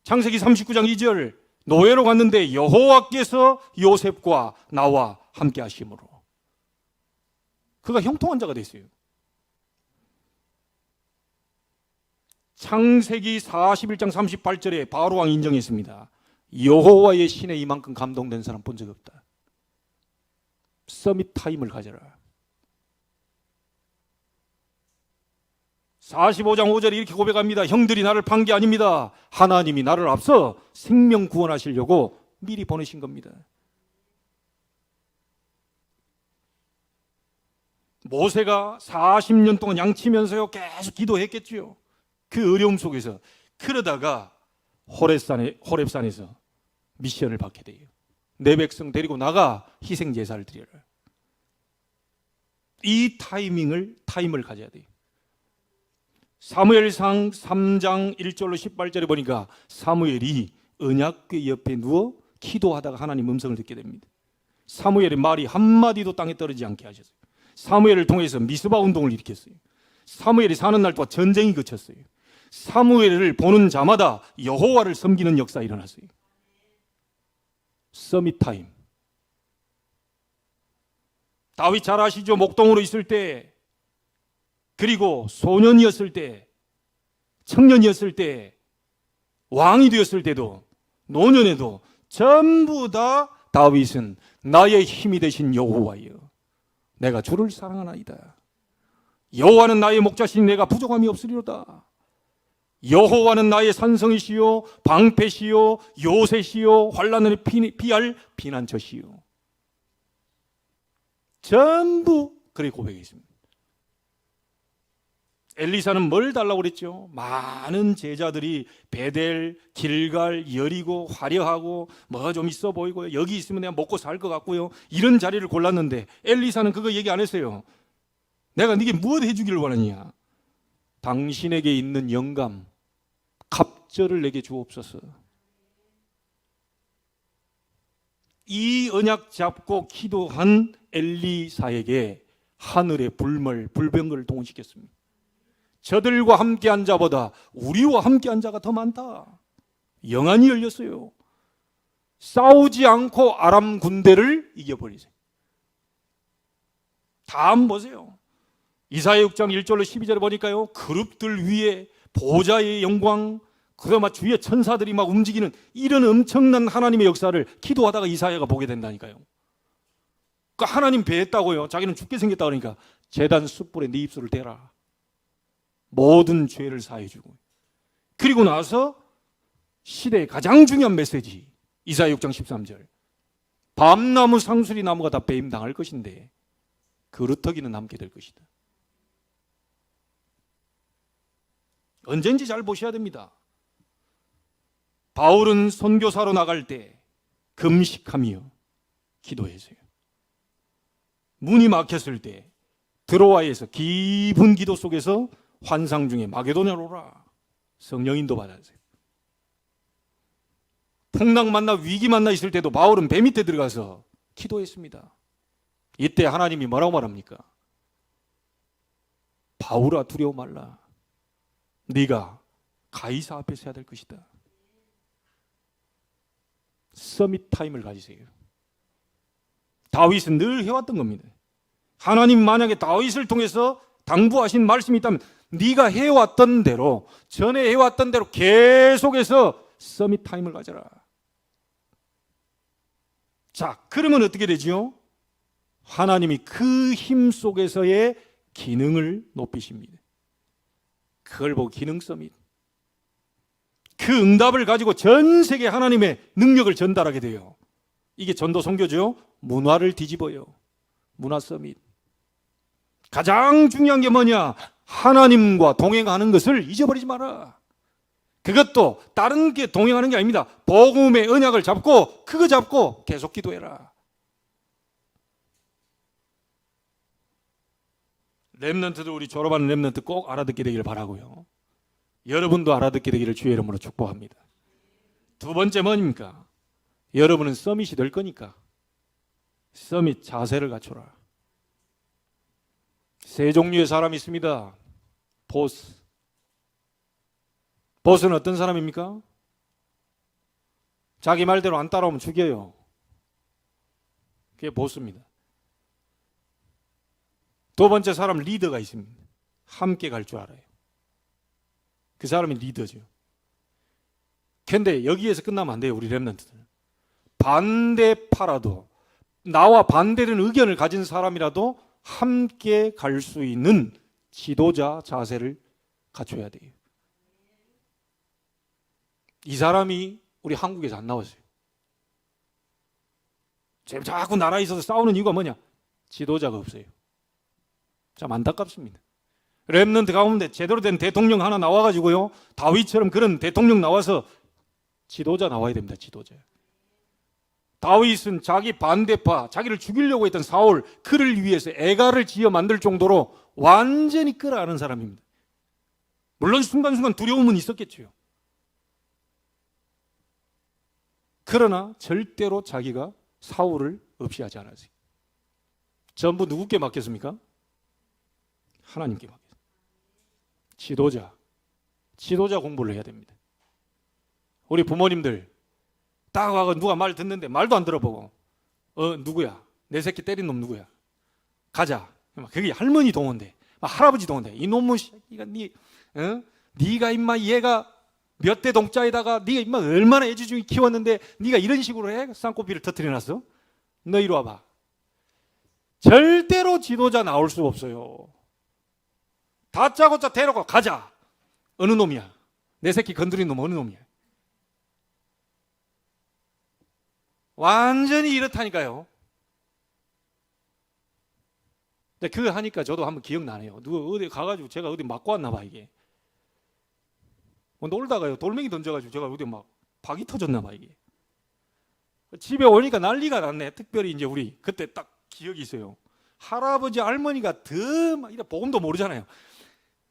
창세기 39장 2절, 노예로 갔는데 여호와께서 요셉과 나와 함께 하심으로 그가 형통한 자가 됐어요. 창세기 41장 38절에 바로왕 인정했습니다. 여호와의 신에 이만큼 감동된 사람 본 적 없다. 서밋 타임을 가져라. 45장 5절에 이렇게 고백합니다. 형들이 나를 판 게 아닙니다. 하나님이 나를 앞서 생명 구원하시려고 미리 보내신 겁니다. 모세가 40년 동안 양치면서요 계속 기도했겠지요. 그 어려움 속에서. 그러다가 호렙산에서 미션을 받게 돼요. 내 백성 데리고 나가 희생 제사를 드려라. 이 타임을 가져야 돼요. 사무엘상 3장 1절로 18절에 보니까 사무엘이 언약궤 옆에 누워 기도하다가 하나님 음성을 듣게 됩니다. 사무엘의 말이 한마디도 땅에 떨어지지 않게 하셨어요. 사무엘을 통해서 미스바 운동을 일으켰어요. 사무엘이 사는 날 동안 전쟁이 그쳤어요. 사무엘을 보는 자마다 여호와를 섬기는 역사가 일어났어요. 서밋 타임. 다윗 잘 아시죠? 목동으로 있을 때, 그리고 소년이었을 때, 청년이었을 때, 왕이 되었을 때도, 노년에도 전부 다 다윗은 나의 힘이 되신 여호와여, 내가 주를 사랑하나이다. 여호와는 나의 목자시니 내가 부족함이 없으리로다. 여호와는 나의 산성이시요 방패시요 요새시요 환난을 피할 피난처시요. 전부 그렇게 고백했습니다. 엘리사는 뭘 달라고 그랬죠? 많은 제자들이 베델, 길갈, 여리고 화려하고 뭐 좀 있어 보이고 여기 있으면 내가 먹고 살 것 같고요, 이런 자리를 골랐는데 엘리사는 그거 얘기 안 했어요. 내가 네게 무엇 해주기를 원하느냐? 당신에게 있는 영감, 갑절을 내게 주옵소서. 이 언약 잡고 기도한 엘리사에게 하늘의 불병거를 동원시켰습니다. 저들과 함께한 자보다 우리와 함께한 자가 더 많다. 영안이 열렸어요. 싸우지 않고 아람 군대를 이겨버리세요. 다음 보세요. 이사야 6장 1절로 12절에 보니까요, 그룹들 위에 보좌의 영광, 그다음에 주위에 천사들이 막 움직이는 이런 엄청난 하나님의 역사를 기도하다가 이사야가 보게 된다니까요. 그러니까 하나님 배했다고요. 자기는 죽게 생겼다 그러니까 제단 숯불에 네 입술을 대라. 모든 죄를 사해주고. 그리고 나서 시대의 가장 중요한 메시지, 이사야 6장 13절. 밤나무 상수리 나무가 다 배임당할 것인데 그루터기는 남게 될 것이다. 언젠지 잘 보셔야 됩니다. 바울은 선교사로 나갈 때 금식하며 기도했어요. 문이 막혔을 때 드로아에서 깊은 기도 속에서 환상 중에 마게도냐로 오라. 성령인도 받았어요. 풍랑 만나 위기 만나 있을 때도 바울은 배 밑에 들어가서 기도했습니다. 이때 하나님이 뭐라고 말합니까? 바울아 두려워 말라. 네가 가이사 앞에 서야 될 것이다. 서밋 타임을 가지세요. 다윗은 늘 해왔던 겁니다. 하나님 만약에 다윗을 통해서 당부하신 말씀이 있다면 네가 해왔던 대로, 전에 해왔던 대로 계속해서 서밋 타임을 가져라. 자, 그러면 어떻게 되지요? 하나님이 그 힘 속에서의 기능을 높이십니다. 그걸 보고 기능 서밋. 그 응답을 가지고 전 세계 하나님의 능력을 전달하게 돼요. 이게 전도 선교죠. 문화를 뒤집어요. 문화 서밋. 가장 중요한 게 뭐냐? 하나님과 동행하는 것을 잊어버리지 마라. 그것도 다른 게 동행하는 게 아닙니다. 복음의 언약을 잡고 그거 잡고 계속 기도해라. 렘넌트들, 우리 졸업하는 렘넌트 꼭 알아듣게 되기를 바라고요. 여러분도 알아듣게 되기를 주의 이름으로 축복합니다. 두 번째 뭐입니까? 여러분은 서밋이 될 거니까 서밋 자세를 갖춰라. 세 종류의 사람이 있습니다. 보스. 보스는 어떤 사람입니까? 자기 말대로 안 따라오면 죽여요. 그게 보스입니다. 두 번째 사람, 리더가 있습니다. 함께 갈 줄 알아요. 그 사람이 리더죠. 근데 여기에서 끝나면 안 돼요. 우리 렘넌트들. 반대파라도, 나와 반대되는 의견을 가진 사람이라도 함께 갈 수 있는 지도자 자세를 갖춰야 돼요. 이 사람이 우리 한국에서 안 나왔어요. 자꾸 나라에 있어서 싸우는 이유가 뭐냐? 지도자가 없어요. 참 안타깝습니다. 렘넌트 가운데 제대로 된 대통령 하나 나와가지고요, 다윗처럼 그런 대통령 나와서 지도자 나와야 됩니다. 지도자. 다윗은 자기 반대파, 자기를 죽이려고 했던 사울, 그를 위해서 애가를 지어 만들 정도로 완전히 끌어안은 사람입니다. 물론 순간순간 두려움은 있었겠죠. 그러나 절대로 자기가 사울을 없이 하지 않았어요. 전부 누구께 맡겼습니까? 하나님께 맡겼어요. 지도자 공부를 해야 됩니다. 우리 부모님들 딱 와서 누가 말 듣는데 말도 안 들어보고 누구야? 내 새끼 때린 놈 누구야? 가자. 그게 할머니 동원돼, 할아버지 동원돼. 이놈의 새끼가 네가 임마 얘가 몇 대 동자에다가 네가 임마 얼마나 애지중지 키웠는데 네가 이런 식으로 해? 쌍꺼비를 터뜨려놨어? 너 이리 와봐. 절대로 지도자 나올 수 없어요. 다짜고짜 데려가 가자. 어느 놈이야? 내 새끼 건드린 놈 어느 놈이야? 완전히 이렇다니까요. 근데 그거 하니까 저도 한번 기억나네요. 누가 어디 가가지고 제가 어디 맞고 왔나 봐 이게. 놀다가요 돌멩이 던져가지고 제가 어디 막 박이 터졌나 봐 이게. 집에 오니까 난리가 났네. 특별히 이제 우리 그때 딱 기억이 있어요. 할아버지 할머니가 더 막 이래 복음도 모르잖아요.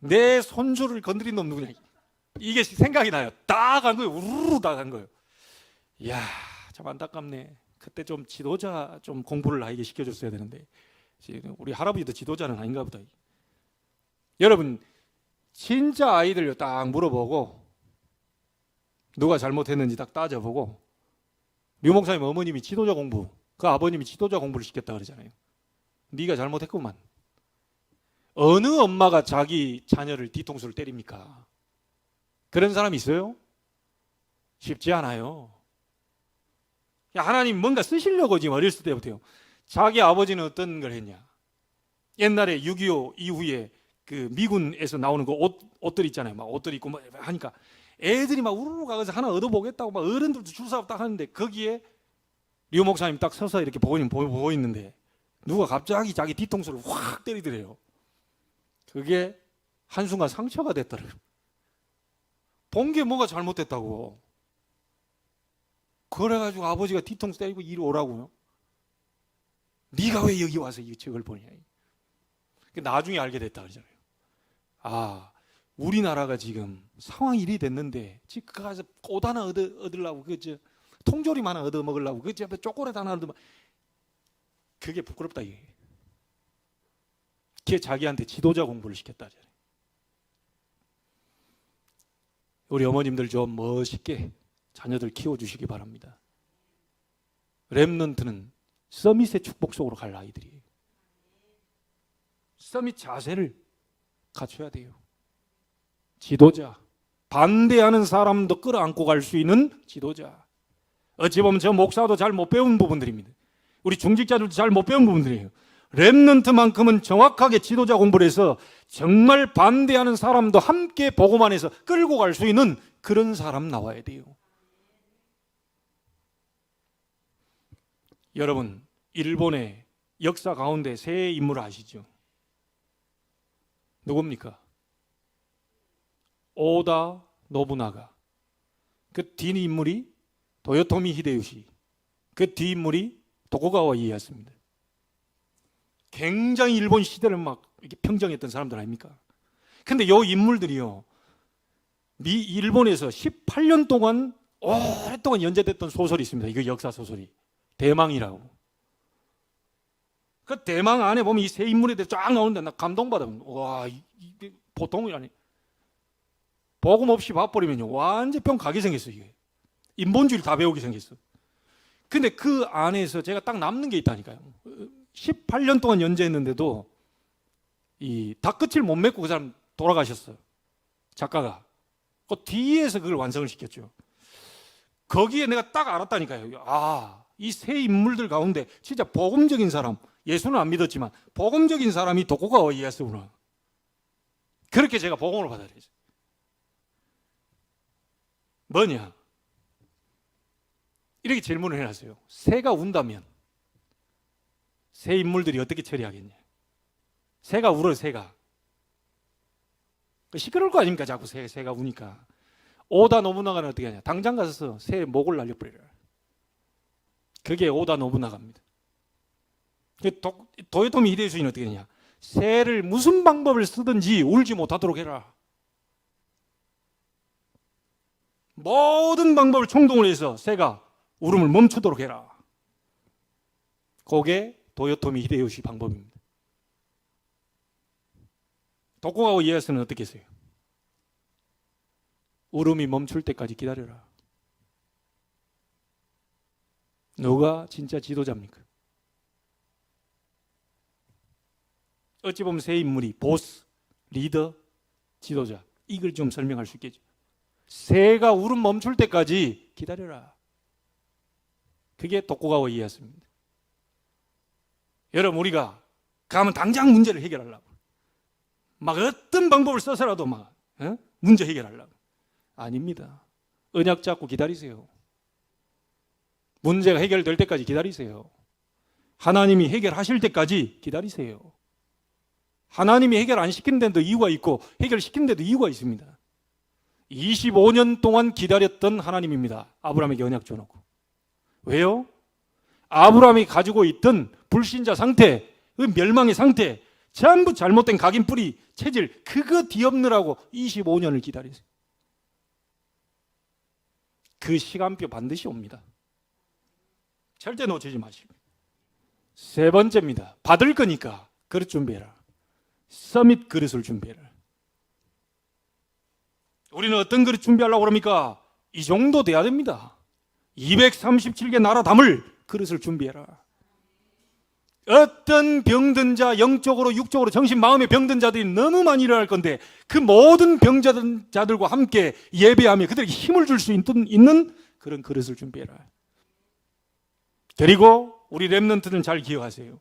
내 손주를 건드린 놈 누구냐? 이게 생각이 나요. 다 간 거예요. 우르르 다 간 거예요. 이야, 참 안타깝네. 그때 좀 지도자 좀 공부를 나에게 시켜줬어야 되는데 우리 할아버지도 지도자는 아닌가 보다. 여러분 진짜 아이들 딱 물어보고 누가 잘못했는지 딱 따져보고 류 목사님 어머님이 지도자 공부, 그 아버님이 지도자 공부를 시켰다 그러잖아요. 네가 잘못했구만. 어느 엄마가 자기 자녀를 뒤통수를 때립니까? 그런 사람이 있어요? 쉽지 않아요. 하나님 뭔가 쓰시려고 지금 어렸을 때부터요. 자기 아버지는 어떤 걸 했냐? 옛날에 6.25 이후에 그 미군에서 나오는 그 옷들 있잖아요. 막 옷들 입고 막 하니까 애들이 막 우르르 가서 하나 얻어보겠다고 막 어른들도 줄 서고 딱 하는데 거기에 류 목사님 딱 서서 이렇게 보고 있는데 누가 갑자기 자기 뒤통수를 확 때리더래요. 그게 한순간 상처가 됐더래요. 본 게 뭐가 잘못됐다고. 그래가지고 아버지가 뒤통수 때리고 이리 오라고요. 네가 왜 여기 와서 이 책을 보냐. 나중에 알게 됐다 그러잖아요. 아, 우리나라가 지금 상황이 이리 됐는데 지금 가서 옷 하나 얻으려고 통조림 하나 얻어 먹으려고 그 집에 초콜릿 하나 얻어 그게 부끄럽다 이게. 걔 자기한테 지도자 공부를 시켰다잖아요. 우리 어머님들 좀 멋있게 자녀들 키워주시기 바랍니다. 렘넌트는 서밋의 축복 속으로 갈 아이들이에요. 서밋 자세를 갖춰야 돼요. 지도자, 반대하는 사람도 끌어안고 갈 수 있는 지도자. 어찌 보면 저 목사도 잘 못 배운 부분들입니다. 우리 중직자들도 잘 못 배운 부분들이에요. 렘넌트만큼은 정확하게 지도자 공부를 해서 정말 반대하는 사람도 함께 보고만 해서 끌고 갈 수 있는 그런 사람 나와야 돼요. 여러분, 일본의 역사 가운데 세 인물을 아시죠? 누굽니까? 오다 노부나가. 그 뒤 인물이 도요토미 히데요시. 그 뒤 인물이 도쿠가와 이에야스입니다. 굉장히 일본 시대를 막 이렇게 평정했던 사람들 아닙니까? 근데 이 인물들이요, 일본에서 18년 동안 오랫동안 연재됐던 소설이 있습니다. 이거 역사 소설이 대망이라고. 그 대망 안에 보면 이 세 인물에 대해 쫙 나오는데 나 감동받아. 와, 이게 보통이 아니. 복음 없이 봐버리면요 완전 병 가게 생겼어. 이게 인본주의를 다 배우게 생겼어. 근데 그 안에서 제가 딱 남는 게 있다니까요. 18년 동안 연재했는데도 다 끝을 못 맺고 그 사람 돌아가셨어요. 작가가. 그 뒤에서 그걸 완성을 시켰죠. 거기에 내가 딱 알았다니까요. 아, 이 세 인물들 가운데 진짜 복음적인 사람, 예수는 안 믿었지만 복음적인 사람이 도쿠가와 이에야스구나. 그렇게 제가 복음을 받아들였어요. 뭐냐? 이렇게 질문을 해놨어요. 새가 운다면 새 인물들이 어떻게 처리하겠냐? 새가 울어요. 새가 시끄러울 거 아닙니까? 자꾸 새가 우니까. 오다 노부나가는 어떻게 하냐? 당장 가서 새 목을 날려버려요. 그게 오다 노부나가입니다. 도요토미 히데요시는 어떻게 하냐? 새를 무슨 방법을 쓰든지 울지 못하도록 해라. 모든 방법을 총동을 해서 새가 울음을 멈추도록 해라. 그게 도요토미 히데요시 방법입니다. 도쿠가와 이에야스는 어떻게 했어요? 울음이 멈출 때까지 기다려라. 누가 진짜 지도자입니까? 어찌 보면 세 인물이 보스, 리더, 지도자, 이걸 좀 설명할 수 있겠죠. 새가 울음 멈출 때까지 기다려라. 그게 도쿠가와 이에야스입니다. 여러분, 우리가 가면 당장 문제를 해결하려고 막 어떤 방법을 써서라도 막 문제 해결하려고. 아닙니다. 언약 잡고 기다리세요. 문제가 해결될 때까지 기다리세요. 하나님이 해결하실 때까지 기다리세요. 하나님이 해결 안 시키는 데도 이유가 있고 해결시키는 데도 이유가 있습니다. 25년 동안 기다렸던 하나님입니다. 아브라함에게 언약 줘놓고. 왜요? 아브라함이 가지고 있던 불신자 상태, 그 멸망의 상태, 전부 잘못된 각인 뿌리 체질, 그거 뒤엎느라고 25년을 기다리세요. 그 시간표 반드시 옵니다. 절대 놓치지 마시고. 세 번째입니다. 받을 거니까 그릇 준비해라. 서밋 그릇을 준비해라. 우리는 어떤 그릇 준비하려고 그럽니까? 이 정도 돼야 됩니다. 237개 나라 담을 그릇을 준비해라. 어떤 병든 자, 영적으로 육적으로 정신 마음의 병든 자들이 너무 많이 일어날 건데 그 모든 병자들과 함께 예배하며 그들에게 힘을 줄 수 있는 그런 그릇을 준비해라. 그리고 우리 렘넌트들은 잘 기억하세요.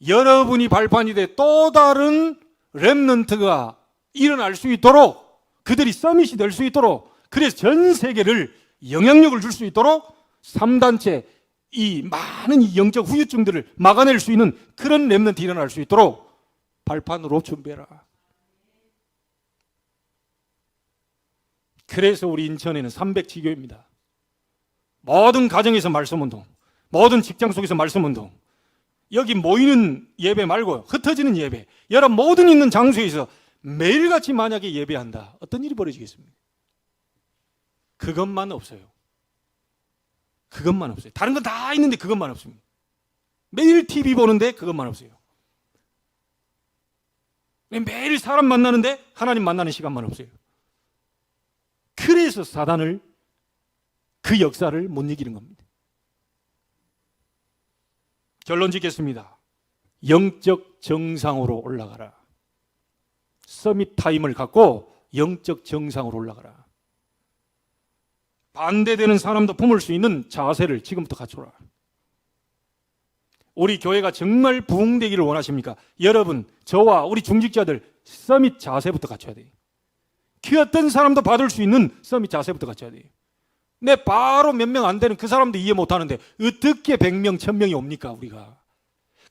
여러분이 발판이 돼 또 다른 렘넌트가 일어날 수 있도록, 그들이 서밋이 될 수 있도록, 그래서 전 세계를 영향력을 줄 수 있도록 3단체 이 많은 이 영적 후유증들을 막아낼 수 있는 그런 렘넌트 일어날 수 있도록 발판으로 준비해라. 그래서 우리 인천에는 300지교입니다. 모든 가정에서 말씀운동, 모든 직장 속에서 말씀운동, 여기 모이는 예배 말고 흩어지는 예배, 여러 모든 있는 장소에서 매일같이 만약에 예배한다, 어떤 일이 벌어지겠습니까? 그것만 없어요. 그것만 없어요. 다른 건 다 있는데 그것만 없습니다. 매일 TV 보는데 그것만 없어요. 매일 사람 만나는데 하나님 만나는 시간만 없어요. 그래서 사단을, 그 역사를 못 이기는 겁니다. 결론 짓겠습니다. 영적 정상으로 올라가라. 서밋 타임을 갖고 영적 정상으로 올라가라. 반대되는 사람도 품을 수 있는 자세를 지금부터 갖춰라. 우리 교회가 정말 부흥되기를 원하십니까? 여러분, 저와 우리 중직자들 서밋 자세부터 갖춰야 돼요. 그 어떤 사람도 받을 수 있는 서밋 자세부터 갖춰야 돼요. 내 바로 몇 명 안 되는 그 사람도 이해 못하는데 어떻게 100명, 1000명이 옵니까? 우리가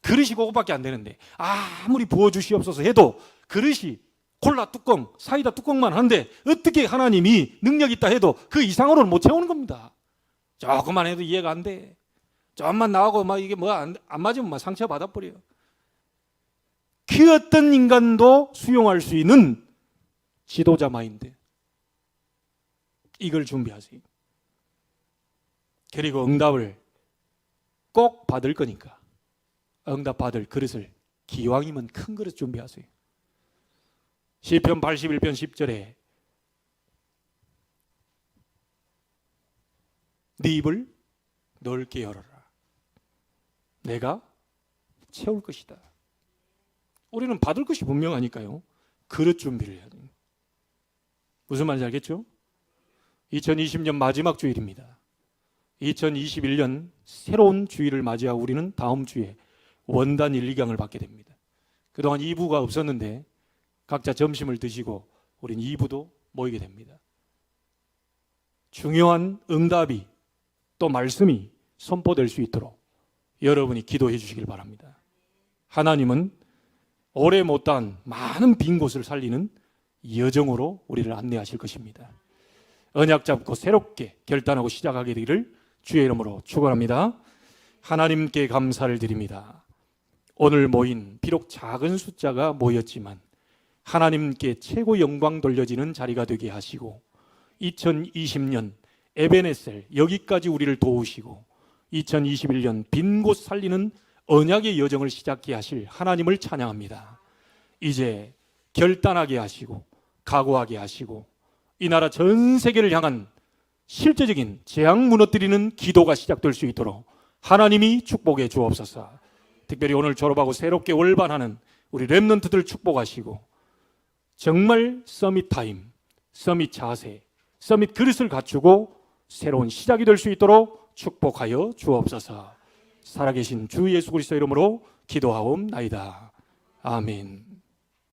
그릇이 그거밖에 안 되는데 아무리 부어주시옵소서 해도 그릇이 콜라 뚜껑, 사이다 뚜껑만 한데 어떻게 하나님이 능력 있다 해도 그 이상으로는 못 채우는 겁니다. 조금만 해도 이해가 안 돼. 조금만 나오고 막 이게 뭐 안 맞으면 막 상처 받아버려요. 그 어떤 인간도 수용할 수 있는 지도자 마인드, 이걸 준비하세요. 그리고 응답을 꼭 받을 거니까 응답 받을 그릇을 기왕이면 큰 그릇 준비하세요. 시편 81편 10절에 네 입을 넓게 열어라. 내가 채울 것이다. 우리는 받을 것이 분명하니까요. 그릇 준비를 해야 돼요. 무슨 말인지 알겠죠? 2020년 마지막 주일입니다. 2021년 새로운 주일을 맞이하고 우리는 다음 주에 원단 1, 2강을 받게 됩니다. 그동안 2부가 없었는데 각자 점심을 드시고 우린 2부도 모이게 됩니다. 중요한 응답이 또 말씀이 선포될 수 있도록 여러분이 기도해 주시길 바랍니다. 하나님은 오래 못한 많은 빈 곳을 살리는 여정으로 우리를 안내하실 것입니다. 언약 잡고 새롭게 결단하고 시작하게 되기를 주의 이름으로 축원합니다. 하나님께 감사를 드립니다. 오늘 모인 비록 작은 숫자가 모였지만 하나님께 최고 영광 돌려지는 자리가 되게 하시고 2020년 에베네셀 여기까지 우리를 도우시고 2021년 빈 곳 살리는 언약의 여정을 시작케 하실 하나님을 찬양합니다. 이제 결단하게 하시고 각오하게 하시고 이 나라 전 세계를 향한 실제적인 재앙 무너뜨리는 기도가 시작될 수 있도록 하나님이 축복해 주옵소서. 특별히 오늘 졸업하고 새롭게 월반하는 우리 렘넌트들 축복하시고 정말 서밋 타임, 서밋 자세, 서밋 그릇을 갖추고 새로운 시작이 될 수 있도록 축복하여 주옵소서. 살아계신 주 예수 그리스도 이름으로 기도하옵나이다. 아멘.